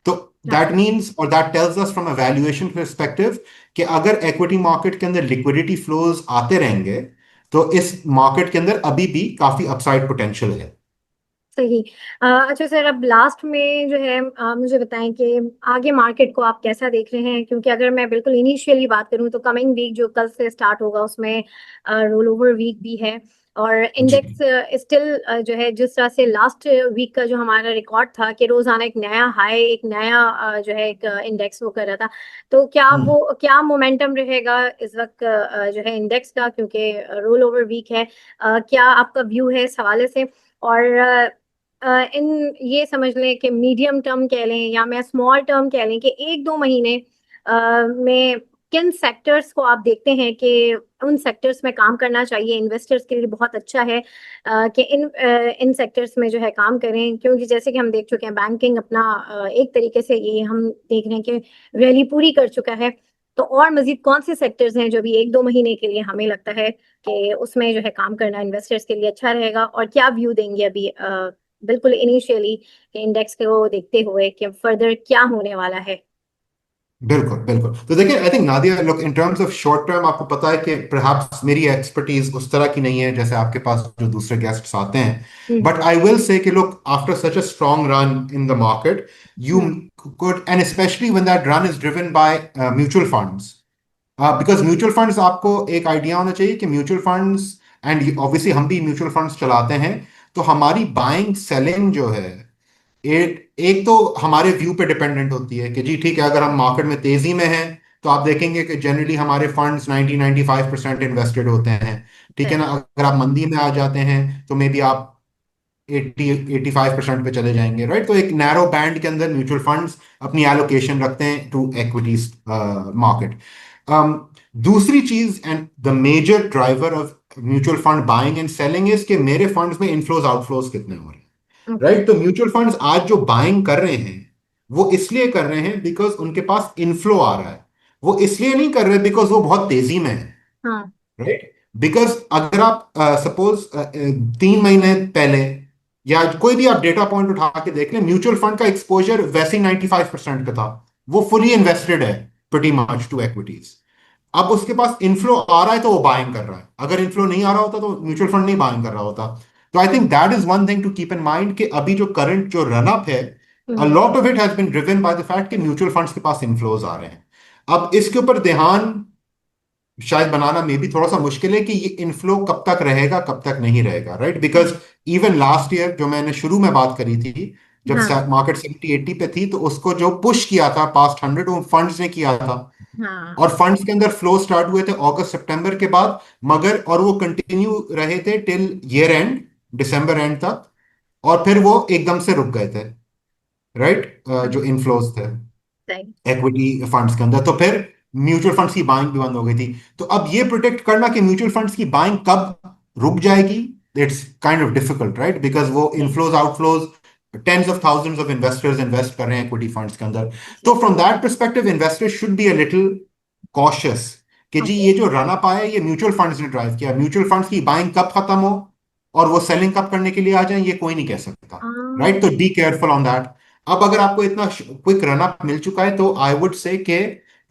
तो दैट मीन्स और that tells us from a valuation perspective कि अगर इक्विटी मार्केट के अंदर लिक्विडिटी फ्लोज आते रहेंगे तो इस मार्केट के अंदर अभी भी काफी अपसाइड पोटेंशियल है। सही। अच्छा सर, अब लास्ट में जो है मुझे बताएं कि आगे मार्केट को आप कैसा देख रहे हैं, क्योंकि अगर मैं बिल्कुल इनिशियली बात करूं तो कमिंग वीक जो कल से स्टार्ट होगा उसमें रोल ओवर वीक भी है, और जी इंडेक्स स्टिल जो है जिस तरह से लास्ट वीक का जो हमारा रिकॉर्ड था कि रोजाना एक नया हाई, एक नया जो है एक इंडेक्स वो कर रहा था, तो क्या मोमेंटम रहेगा इस वक्त जो है इंडेक्स का, क्योंकि रोल ओवर वीक है। क्या आपका व्यू है इस हवाले से? और इन ये समझ लें कि मीडियम टर्म कह लें या मैं स्मॉल टर्म कह लें कि 1-2 महीने में किन सेक्टर्स को आप देखते हैं कि उन सेक्टर्स में काम करना चाहिए, इन्वेस्टर्स के लिए बहुत अच्छा है कि इन सेक्टर्स में जो है काम करें, क्योंकि जैसे कि हम देख चुके हैं बैंकिंग अपना एक तरीके से ये हम देख रहे हैं कि रैली पूरी कर चुका है। तो और मजीद कौन से सेक्टर्स हैं जो भी 1-2 महीने के लिए हमें लगता है कि उसमें जो है काम करना इन्वेस्टर्स के लिए अच्छा रहेगा, और क्या व्यू देंगे अभी बिल्कुल इनिशियली इंडेक्स को देखते हुए कि फर्दर क्या होने वाला है? बिल्कुल बिल्कुल। तो देखिए, आई think Nadia, look, in terms of short term आपको पता है कि परहैप्स मेरी एक्सपर्टीज उस तरह की नहीं है जैसे आपके पास जो दूसरे गेस्ट्स आते हैं, बट आई विल से कि look, after such a strong run in the market, you could, and especially when that run is driven by mutual funds, because mutual funds, आपको एक आइडिया होना चाहिए कि म्यूचुअल फंड्स, एंड ऑब्वियसली हम भी mutual funds चलाते हैं, तो हमारी बाइंग सेलिंग जो है, एक एक तो हमारे व्यू पे डिपेंडेंट होती है कि जी ठीक है, अगर हम मार्केट में तेजी में हैं तो आप देखेंगे कि जनरली हमारे फंड्स 90-95% इन्वेस्टेड होते हैं। ठीक है ना? अगर आप मंदी में आ जाते हैं तो मे बी आप 80-85% पे चले जाएंगे, राइट? तो एक नैरो बैंड के अंदर म्यूचुअल फंड्स अपनी एलोकेशन रखते हैं टू एक्विटीज मार्केट। दूसरी चीज, and the major driver of mutual fund buying and selling, is कि मेरे फंड्स में इनफ्लोज आउटफ्लोज कितने हो रहे हैं, राइट? तो म्यूचुअल फंड्स आज जो बाइंग कर रहे हैं वो इसलिए कर रहे हैं बिकॉज उनके पास इनफ्लो आ रहा है। वो इसलिए नहीं कर रहे बिकॉज वो बहुत तेजी में है, हाँ। राइट? बिकॉज अगर आप सपोज 3 महीने पहले या कोई भी आप डेटा पॉइंट उठा के देख लें, म्यूचुअल फंड का एक्सपोजर वैसे ही 95% का था, वो फुली इन्वेस्टेड है प्रीटी मच टू एक्विटीज। अब उसके पास इनफ्लो आ रहा है तो वो बाइंग कर रहा है, अगर इनफ्लो नहीं आ रहा होता तो म्यूचुअल फंड नहीं बाइंग कर रहा होता। तो I think that is one thing to keep in mind कि अभी जो करंट जो रन अप है, a lot of it has been driven by the fact कि म्यूचुअल फंड्स के पास इनफ्लोज आ रहे हैं। अब इसके ऊपर ध्यान शायद बनाना में भी थोड़ा सा मुश्किल है कि ये इनफ्लो कब तक रहेगा कब तक नहीं रहेगा, right? Because even last year जो मैंने शुरू में बात करी थी, जब हाँ। मार्केट 70-80 पे थी, तो उसको जो पुश किया था पास्ट 100, वो फंड्स ने किया था। हाँ। और फंड्स के अंदर फ्लो स्टार्ट हुए थे अगस्त सितंबर के बाद, मगर और वो कंटिन्यू रहे थे till year and, December and तक, और फिर वो एकदम से रुक गए थे, राइट? जो इनफ्लोज थे सही। इक्विटी फंड्स के अंदर, तो फिर म्यूचुअल फंड्स की बाइंग भी बंद हो गई थी। तो अब ये प्रोटेक्ट करना कि म्यूचुअल फंड्स की बाइंग कब रुक जाएगी, it's kind of difficult, right? Because वो inflows outflows, tens of thousands of investors invest कर रहे हैं इक्विटी फंड्स के अंदर। तो from that perspective investors should be a little cautious कि जी ओके। ये जो रन अप आया है, ये म्यूचुअल फंड्स ने ड्राइव किया। म्यूचुअल फंड्स की बाइंग कब खत्म हो और वो सेलिंग कब करने के लिए आ जाए, ये कोई नहीं कह सकता, राइट? तो बी केयरफुल ऑन दैट। अब अगर आपको इतना क्विक रन अप मिल चुका है तो आई वुड से कि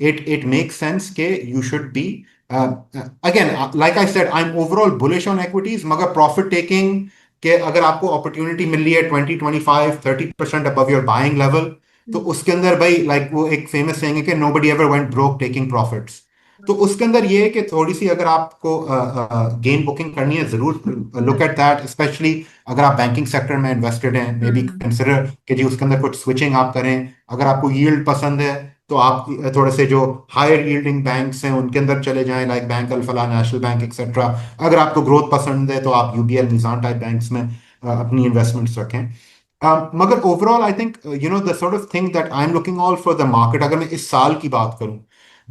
इट मेक्स सेंस के you should be, again like I said, I am overall bullish on equities, मगर प्रॉफिट टेकिंग के अगर आपको अपॉर्चुनिटी मिल रही है 20-25-30% अबव योर बाइंग लेवल, तो उसके अंदर भाई, लाइक वो एक फेमस सेइंग है कि nobody ever went broke taking profits. तो उसके अंदर ये है कि थोड़ी सी अगर आपको गेन बुकिंग करनी है, जरूर लुक एट दैट, स्पेशली अगर आप बैंकिंग सेक्टर में इन्वेस्टेड हैं, मे बी कंसिडर कि जी उसके अंदर कुछ स्विचिंग आप करें। अगर आपको यील्ड पसंद है तो आप थोड़े से जो हायर यील्डिंग बैंक्स हैं उनके अंदर चले जाएं, like bank Alfalah, national bank, etcetera. अगर आपको ग्रोथ पसंद है तो आप यूबीएल, निज़ाम टाइप बैंक्स में अपनी इन्वेस्टमेंट्स रखें। मगर overall I think you know the sort of thing that I am looking all for the market, अगर मैं इस साल की बात करूं,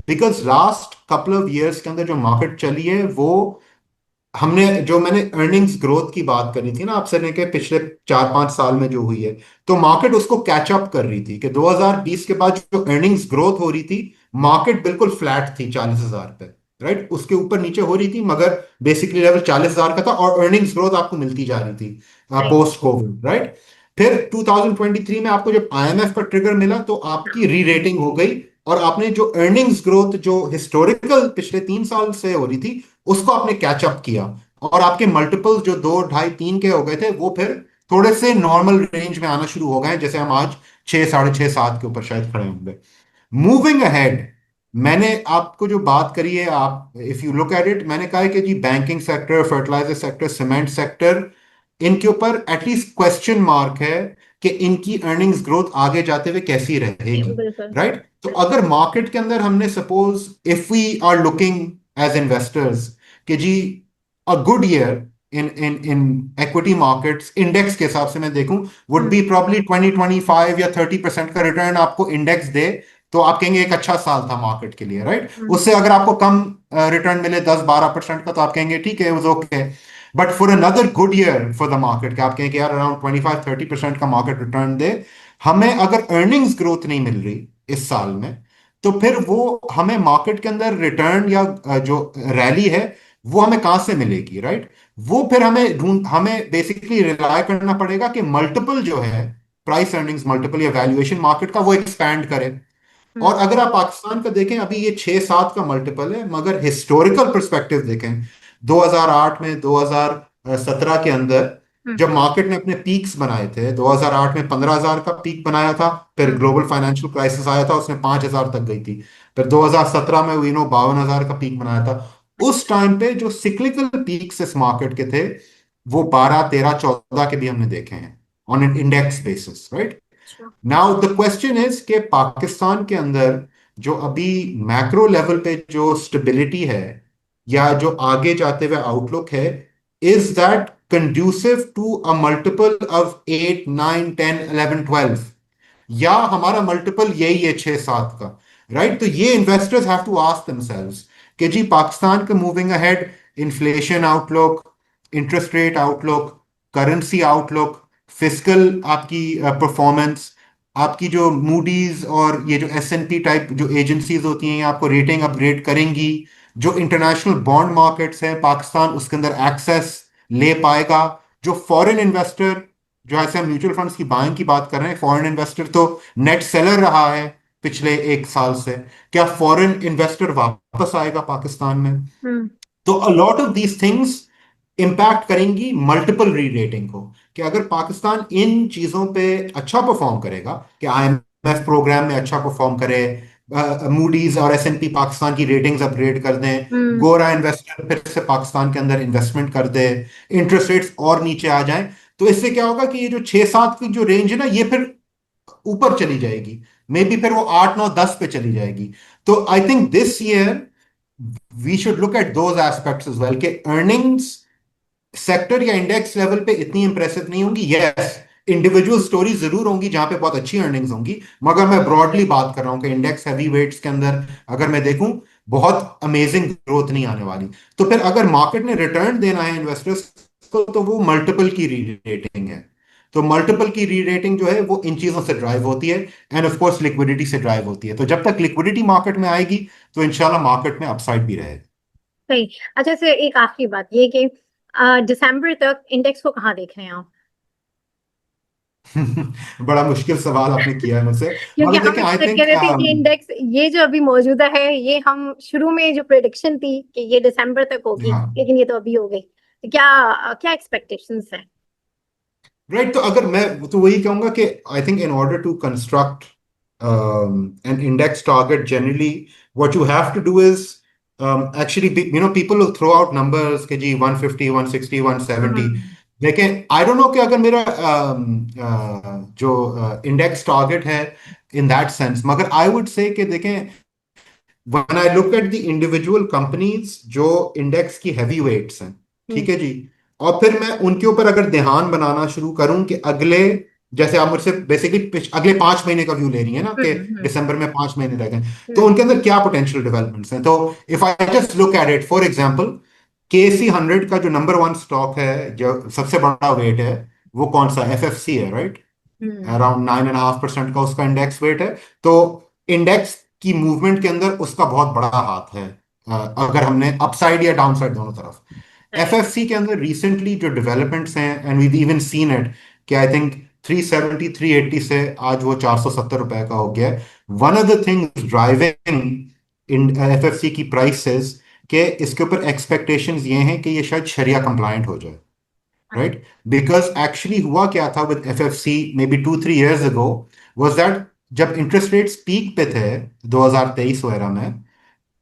because last couple of years के अंदर जो मार्केट चली है, वो हमने जो मैंने अर्निंग्स ग्रोथ की बात करी थी ना आपसे ने, के पिछले 4-5 साल में जो हुई है, तो मार्केट उसको कैच अप कर रही थी कि 2020 के बाद जो अर्निंग्स ग्रोथ हो रही थी, मार्केट बिल्कुल फ्लैट थी 40,000 पे, राइट? उसके ऊपर नीचे हो रही थी, मगर बेसिकली लेवल 40,000 का था और अर्निंग्स ग्रोथ आपको मिलती जा रही थी पोस्ट कोविड, राइट? फिर 2023 में आपको जब आईएमएफ का ट्रिगर मिला तो आपकी री रेटिंग हो गई, और आपने जो अर्निंग्स ग्रोथ जो हिस्टोरिकल पिछले 3 साल से हो रही थी, उसको आपने कैच अप किया, और आपके मल्टीपल्स जो 2, 2.5, 3 के हो गए थे, वो फिर थोड़े से नॉर्मल रेंज में आना शुरू हो गए हैं, जैसे हम आज 6, 6.5, 7 के ऊपर शायद खड़े होंगे। मूविंग अहेड, मैंने आपको जो बात करी है, आप if you look at it, मैंने कहा है कि जी banking sector, fertiliser sector, cement sector, इनके ऊपर एटलीस्ट क्वेश्चन मार्क है कि इनकी अर्निंग्स ग्रोथ आगे जाते हुए कैसी रहेगी। बिल्कुल। राइट, तो अगर मार्केट के अंदर हमने suppose if we are looking as investors कि जी a good year in equity markets index के हिसाब से मैं देखूं वुड बी प्रॉब्ली 20-25 या 30% का रिटर्न आपको इंडेक्स दे, तो आप कहेंगे एक अच्छा साल था मार्केट के लिए। राइट, उससे अगर आपको कम रिटर्न मिले 10-12% का, तो आप कहेंगे ठीक है, okay. But for another good year for the market, कि आप कहें कि यार अराउंड 25-30% का मार्केट रिटर्न दे, हमें अगर अर्निंग्स ग्रोथ नहीं मिल रही इस साल में, तो फिर वो हमें मार्केट के अंदर रिटर्न या जो रैली है वो हमें कहां से मिलेगी। राइट, वो फिर हमें बेसिकली रिलाय करना पड़ेगा कि मल्टीपल जो है, प्राइस अर्निंग्स मल्टीपल या वैल्यूएशन मार्केट का, वो एक्सपैंड करे। और अगर आप पाकिस्तान का देखें, अभी ये 6-7 का मल्टीपल है, मगर हिस्टोरिकल पर्सपेक्टिव देखें 2008 में, 2017 के अंदर जब मार्केट ने अपने पीक्स बनाए थे, 2008 में 15,000 का पीक बनाया था, फिर ग्लोबल फाइनेंशियल क्राइसिस आया था, उसने 5,000 तक गई थी, फिर 2017 में 52,000 का पीक बनाया था। उस टाइम पे जो सिक्लिकल पीक्स इस मार्केट के थे, वो 12, 13, 14 के भी हमने देखे हैं on an index basis. Right, now the question is कि पाकिस्तान के अंदर जो अभी मैक्रो लेवल पे जो स्टेबिलिटी है या जो आगे जाते हुए आउटलुक है, is that conducive to a multiple of 8, 9, 10, 11, 12, या हमारा मल्टीपल यही है 6-7 का। राइट, तो ये investors have to ask themselves कि जी पाकिस्तान का moving ahead, inflation outlook, interest rate outlook, currency outlook, fiscal आपकी परफॉर्मेंस, आपकी जो मूडीज और ये जो S&P टाइप जो एजेंसीज होती हैं, आपको रेटिंग अपग्रेड करेंगी, जो इंटरनेशनल बॉन्ड मार्केट्स हैं पाकिस्तान उसके अंदर एक्सेस ले पाएगा, जो फॉरेन इन्वेस्टर, जो ऐसे हम म्यूचुअल फंड्स की बाइंग की बात कर रहे हैं, फॉरेन इन्वेस्टर तो नेट सेलर रहा है पिछले 1 साल से, क्या फॉरेन इन्वेस्टर वापस आएगा पाकिस्तान में? तो अ lot of these things impact करेंगी मल्टीपल री रेटिंग को, कि अगर पाकिस्तान इन चीजों पे अच्छा परफॉर्म करेगा, कि IMF प्रोग्राम में अच्छा परफॉर्म करे, मूडीज और S&P पाकिस्तान की रेटिंग्स अपग्रेड कर दें, गोरा इन्वेस्टर फिर से पाकिस्तान के अंदर इन्वेस्टमेंट कर दे, इंटरेस्ट रेट्स और नीचे आ जाएं, तो इससे क्या होगा कि ये जो 6-7 की जो रेंज है ना, ये फिर ऊपर चली जाएगी, मे बी फिर वो 8, 9, 10 पे चली जाएगी। तो I think this year we should look at those aspects as well, कि अर्निंग्स सेक्टर या इंडेक्स लेवल पे इतनी इंप्रेसिव नहीं होंगी। यस, इंडिविजुअल स्टोरीज जरूर होंगी जहां पे बहुत अच्छी अर्निंग्स होंगी, मगर मैं ब्रॉडली बात कर रहा हूं कि इंडेक्स हैवी वेट्स के अंदर अगर मैं देखूं, बहुत अमेजिंग ग्रोथ नहीं आने वाली। तो फिर अगर मार्केट ने रिटर्न देना है इन्वेस्टर्स को, तो वो मल्टीपल की री रेटिंग है। तो मल्टीपल की री रेटिंग जो है वो इन चीजों से ड्राइव होती है, एंड ऑफ कोर्स लिक्विडिटी से ड्राइव होती है। तो जब तक लिक्विडिटी मार्केट में आएगी, तो इंशाल्लाह मार्केट में अपसाइड भी रहेगा। सही। अच्छा सर, एक आखिरी बात ये कि दिसंबर तक इंडेक्स को कहाँ देख रहे हैं आप? बड़ा मुश्किल सवाल आपने किया है मुझसे, क्योंकि मगर हम देखें आई एक्सपेक्ट थिंक, कर रहे थे कि इंडेक्स ये जो अभी मौजूदा है, ये हम शुरू में जो प्रेडिक्शन थी कि ये दिसंबर तक होगी, हाँ लेकिन ये तो अभी हो गई। तो क्या क्या एक्सपेक्टेशंस हैं? राइट, तो अगर मैं तो वही कहूंगा कि I think in order to construct an index target, generally what you have to do is actually, people will throw out numbers के जी 150, 160, 170। लेकिन आई डोंट नो कि अगर मेरा जो इंडेक्स टारगेट है इन दैट सेंस, मगर आई वुड से कि देखें, when I look at the individual companies जो इंडेक्स की हैवी वेट्स हैं, ठीक है जी, और फिर मैं उनके ऊपर अगर ध्यान बनाना शुरू करूं कि अगले, जैसे आप मुझसे बेसिकली अगले 5 महीने का व्यू ले रही है ना, कि दिसंबर में 5 महीने रह गए, तो उनके अंदर क्या पोटेंशियल डेवलपमेंट्स हैं। तो if I just look at it, for example, KC 100 का जो नंबर 1 स्टॉक है, जो सबसे बड़ा वेट है, वो कौन सा? FFC है। राइट, अराउंड 9.5% का उसका इंडेक्स वेट है। तो इंडेक्स की मूवमेंट के अंदर उसका बहुत बड़ा हाथ है, अगर हमने अपसाइड या डाउनसाइड दोनों तरफ। FFC के अंदर रिसेंटली जो डेवलपमेंट्स हैं, and we even seen it, कि आई थिंक 370, 380 से आज वो 470 रुपए का हो गया है। One of the things driving in FFC की प्राइसेस, कि इसके ऊपर एक्सपेक्टेशंस ये हैं कि ये शायद शरिया कंप्लायंट हो जाए। राइट, बिकॉज एक्चुअली हुआ क्या था with FFC may be 2-3 years ago, was that जब इंटरेस्ट रेट्स पीक पे थे 2023 वगैरह में,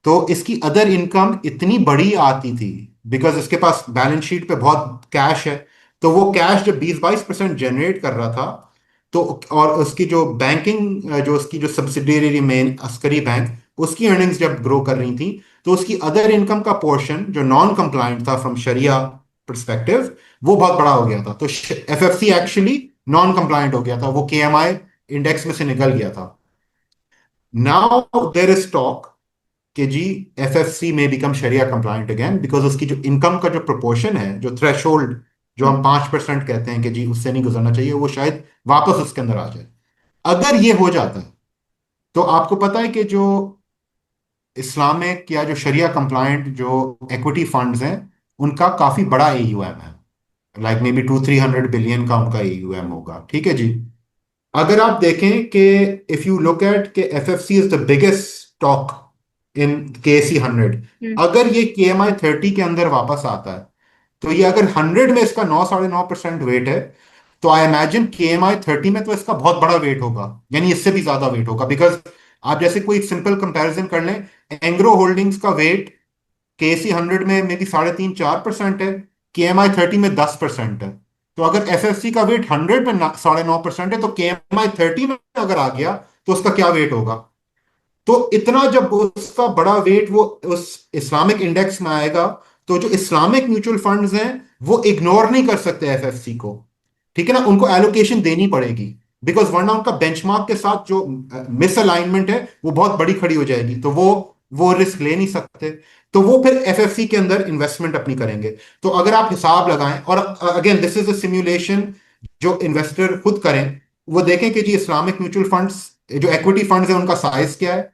तो इसकी अदर इनकम इतनी बड़ी आती थी, बिकॉज इसके पास बैलेंस शीट पे बहुत कैश है। तो वो कैश जब 20-22% जनरेट कर रहा था, तो और उसकी जो बैंकिंग, जो उसकी जो सब्सिडियरी मेन अस्करी बैंक, उसकी अर्निंग्स जब ग्रो कर रही थी, तो उसकी अदर इनकम का पोर्शन जो नॉन कंप्लायंट था फ्रॉम शरिया परस्पेक्टिव, वो बहुत बड़ा हो गया था। तो एफएफसी एक्चुअली नॉन कंप्लायंट हो गया था, वो केएमआई इंडेक्स में से निकल गया था। नाउ देर इज टॉक कि जी एफएफसी में become Shariah compliant again, because उसकी जो इनकम का जो प्रोपोर्शन है, जो थ्रेशोल्ड जो हम 5% कहते हैं कि जी उससे नहीं गुजरना चाहिए, वो शायद वापस उसके अंदर आ जाए। अगर ये हो जाता है, तो आपको पता है कि जो इस्लामिक या जो शरिया कंप्लायंट जो इक्विटी फंड्स हैं, उनका काफी बड़ा एयूएम है, लाइक मे बी 200-300 बिलियन का उनका एयूएम होगा, ठीक है जी। अगर आप देखें कि इफ यू लुक एट के FFC is the biggest stock in KSE 100, अगर ये KMI 30 के अंदर वापस आता है, तो ये अगर 100 में इसका 9-9.5% वेट है, तो आई इमेजिन KMI 30 में तो इसका बहुत बड़ा वेट होगा, यानी इससे भी ज्यादा वेट होगा। बिकॉज आप जैसे कोई सिंपल कंपैरिजन कर लें, एंग्रो होल्डिंग्स का वेट KC 100 में मे बी 3.5-4% है, KMI 30 में 10% है। तो अगर एफएफसी का वेट 100 में 9.5% है, तो KMI 30 में अगर आ गया, तो उसका क्या वेट होगा? तो इतना जब उसका बड़ा वेट वो उस इस्लामिक इंडेक्स में आएगा, तो जो इस्लामिक म्यूचुअल फंड्स हैं, वो इग्नोर नहीं कर सकते एफएफसी को, ठीक है ना, उनको एलोकेशन देनी पड़ेगी, बिकॉज वरना उनका बेंचमार्क के साथ जो मिसअलाइनमेंट है वो बहुत बड़ी खड़ी हो जाएगी, तो वो रिस्क ले नहीं सकते। तो वो फिर एफएफसी के अंदर इन्वेस्टमेंट अपनी करेंगे। तो अगर आप हिसाब लगाएं, और again this is a simulation जो इन्वेस्टर खुद करें, वो देखें कि जी इस्लामिक म्यूचुअल फंड्स जो इक्विटी फंड्स है उनका साइज क्या है।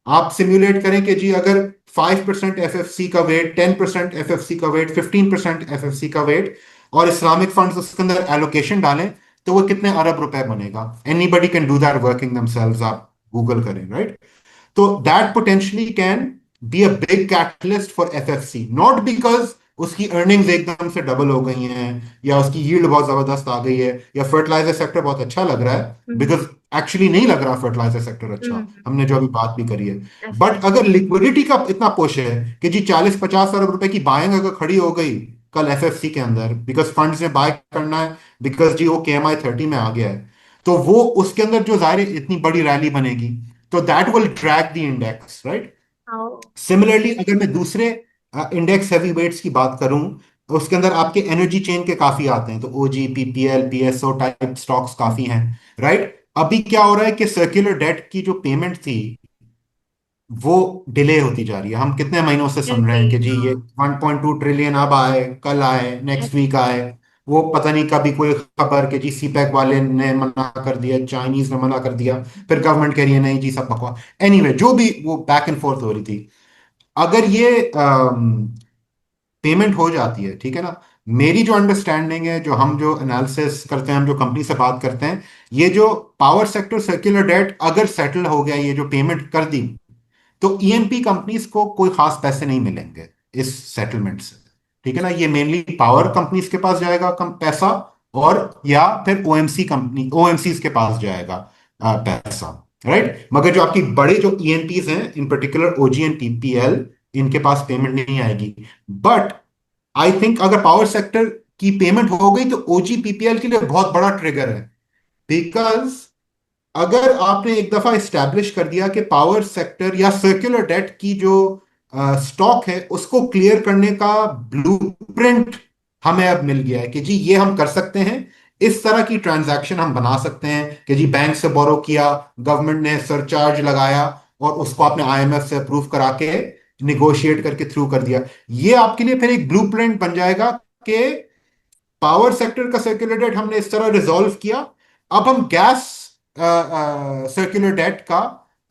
आप सिम्युलेट करें कि जी अगर 5% एफएफसी का वेट, 10% एफएफसी का वेट, 15% एफएफसी का वेट, और इस्लामिक फंड्स उसके अंदर एलोकेशन डालें, तो वो कितने अरब रुपए बनेगा। Anybody can do that working themselves, आप गूगल करें, राइट। तो that potentially can be a big catalyst for FFC, not because उसकी अर्निंग्स एकदम से डबल हो गई हैं, या उसकी यील्ड बहुत जबरदस्त आ गई है, या फर्टिलाइजर सेक्टर बहुत अच्छा लग रहा है, बिकॉज एक्चुअली नहीं लग रहा फर्टिलाइजर सेक्टर अच्छा, हमने जो अभी बात भी करी है। बट अगर लिक्विडिटी का इतना पुश है कि जी 40-50 अरब रुपए की बाइंग अगर खड़ी हो गई कल एफएफसी के अंदर, बिकॉज फंड्स ने बाय करना है, बिकॉज जी वो KMI 30 में आ गया है, तो वो उसके अंदर जो जाहिर है इतनी बड़ी रैली बनेगी, तो that will drag the index, right. Similarly अगर मैं दूसरे इंडेक्स हैवी वेट्स की बात करूं, तो उसके अंदर आपके एनर्जी चेन के काफी आते हैं, तो OG, PPL, PSO type stocks काफी हैं, राइट। अभी क्या हो रहा है कि सर्कुलर डेट की जो पेमेंट थी वो डिले होती जा रही है। हम कितने महीनों से सुन रहे हैं कि जी ये 1.2 ट्रिलियन अब आए, कल आए, नेक्स्ट वीक आए, वो पता नहीं कभी कोई खबर कि जी सीपैक वाले ने मना कर दिया, चाइनीज ने मना कर दिया, फिर गवर्नमेंट कह रही है नहीं जी सब बकवास। एनीवे जो भी वो बैक एंड फोर्थ हो रही थी, अगर ये पेमेंट हो जाती है, ठीक है ना, मेरी जो अंडरस्टैंडिंग है, जो हम जो एनालिसिस करते हैं, हम जो कंपनी से बात करते हैं, ये जो पावर सेक्टर सर्कुलर डेट अगर सेटल हो गया, ये जो पेमेंट कर दी, तो ईएनपी कंपनीज को कोई खास पैसे नहीं मिलेंगे इस सेटलमेंट से, ठीक है ना। ये मेनली पावर कंपनीज के पास जाएगा कम पैसा, और या फिर ओएमसीज के पास जाएगा पैसा, राइट। मगर जो आपकी बड़े जो ईएनपीज हैं, इन पर्टिकुलर ओजी एंड पीपीएल, इनके पास पेमेंट नहीं आएगी। बट आई थिंक अगर पावर सेक्टर की पेमेंट हो गई, तो ओजी पीपीएल के लिए बहुत बड़ा ट्रिगर है, बिकॉज अगर आपने एक दफा इस्टेब्लिश कर दिया कि पावर सेक्टर या सर्कुलर डेट की जो स्टॉक है उसको क्लियर करने का ब्लूप्रिंट हमें अब मिल गया है कि जी ये हम कर सकते हैं, इस तरह की ट्रांजैक्शन हम बना सकते हैं कि जी बैंक से बोरो किया, गवर्नमेंट ने सरचार्ज लगाया, और उसको आपने आईएमएफ से अप्रूव करा के निगोशिएट करके थ्रू कर दिया। ये आपके लिए फिर एक ब्लूप्रिंट बन जाएगा कि पावर सेक्टर का सर्कुलर डेट हमने इस तरह रिजॉल्व किया, अब हम गैस सर्कुलर डेट का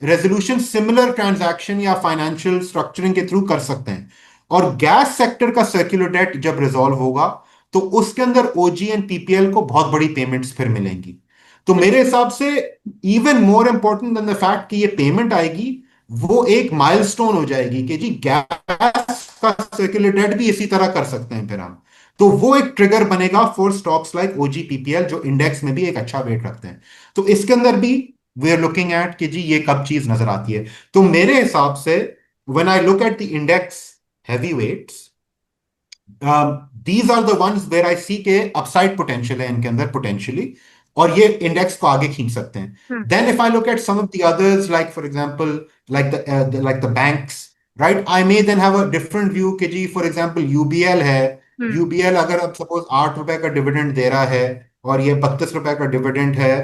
रेजोल्यूशन सिमिलर ट्रांजैक्शन या फाइनेंशियल स्ट्रक्चरिंग के थ्रू कर सकते हैं। और गैस सेक्टर का सर्कुलर डेट जब रिजॉल्व होगा, तो उसके अंदर ओजी एंड पीपीएल को बहुत बड़ी पेमेंट्स फिर मिलेंगी। तो मेरे हिसाब से even more important than the fact कि ये पेमेंट आएगी, वो एक माइलस्टोन हो जाएगी कि जी गैस का सर्कुलर डेट भी इसी तरह कर सकते हैं फिर हम। तो वो एक ट्रिगर बनेगा for stocks like OG PPL, जो इंडेक्स में भी एक अच्छा वेट रखते हैं। तो इसके अंदर भी वी आर लुकिंग एट कि जी ये कब चीज नजर आती है। तो मेरे हिसाब से when I look at the index heavy weights, these are the ones where I see के अपसाइड पोटेंशियल है इनके अंदर पोटेंशियली, और ये इंडेक्स को आगे खींच सकते हैं। Hmm. Then if I look at some of the others, like for example like the banks, right, I may then have a different view कि जी फॉर एग्जांपल यूबीएल है। हम्म। यूबीएल अगर अब सपोज 8 रुपए का डिविडेंड दे रहा है और ये 32 रुपए का डिविडेंड है,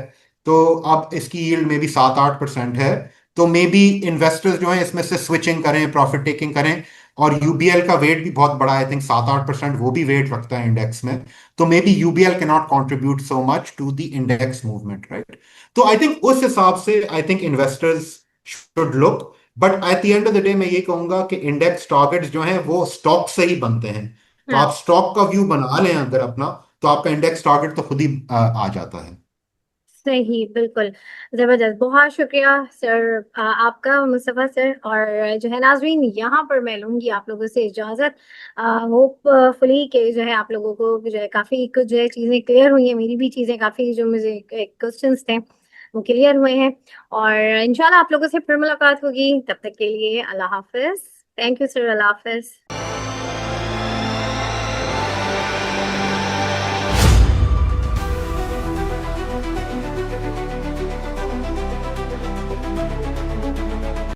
तो अब इसकी यील्ड में भी 7-8% है। तो मे बी इन्वेस्टर्स जो है इसमें से स्विचिंग करें, प्रॉफिट टेकिंग करें। और यूबीएल का वेट भी बहुत बड़ा है, आई थिंक 7-8% वो भी वेट रखता है इंडेक्स में। तो maybe UBL can not contribute so much to the index movement, right. तो आई थिंक उस हिसाब से I think investors should look. But at the end of the day मैं ये कहूंगा कि इंडेक्स टारगेट्स जो हैं वो स्टॉक से ही बनते हैं। तो हाँ, आप स्टॉक का व्यू बना लें अगर अपना, तो आपका इंडेक्स टारगेट तो खुद ही आ जाता है। सही, बिल्कुल। जबरदस्त, बहुत शुक्रिया सर आपका, मुस्तफ़ा सर। और जो है नाज़रीन, यहाँ पर मैं लूंगी आप लोगों से इजाज़त। होपफुली कि जो है आप लोगों को जो है काफ़ी कुछ जो है चीज़ें क्लियर हुई हैं, मेरी भी चीज़ें काफ़ी जो मुझे क्वेश्चंस थे वो क्लियर हुए हैं। और इंशाल्लाह आप लोगों से फिर मुलाकात होगी, तब तक के लिए अल्लाह हाफ़िज़। थैंक यू सर, अल्लाह हाफ़िज़।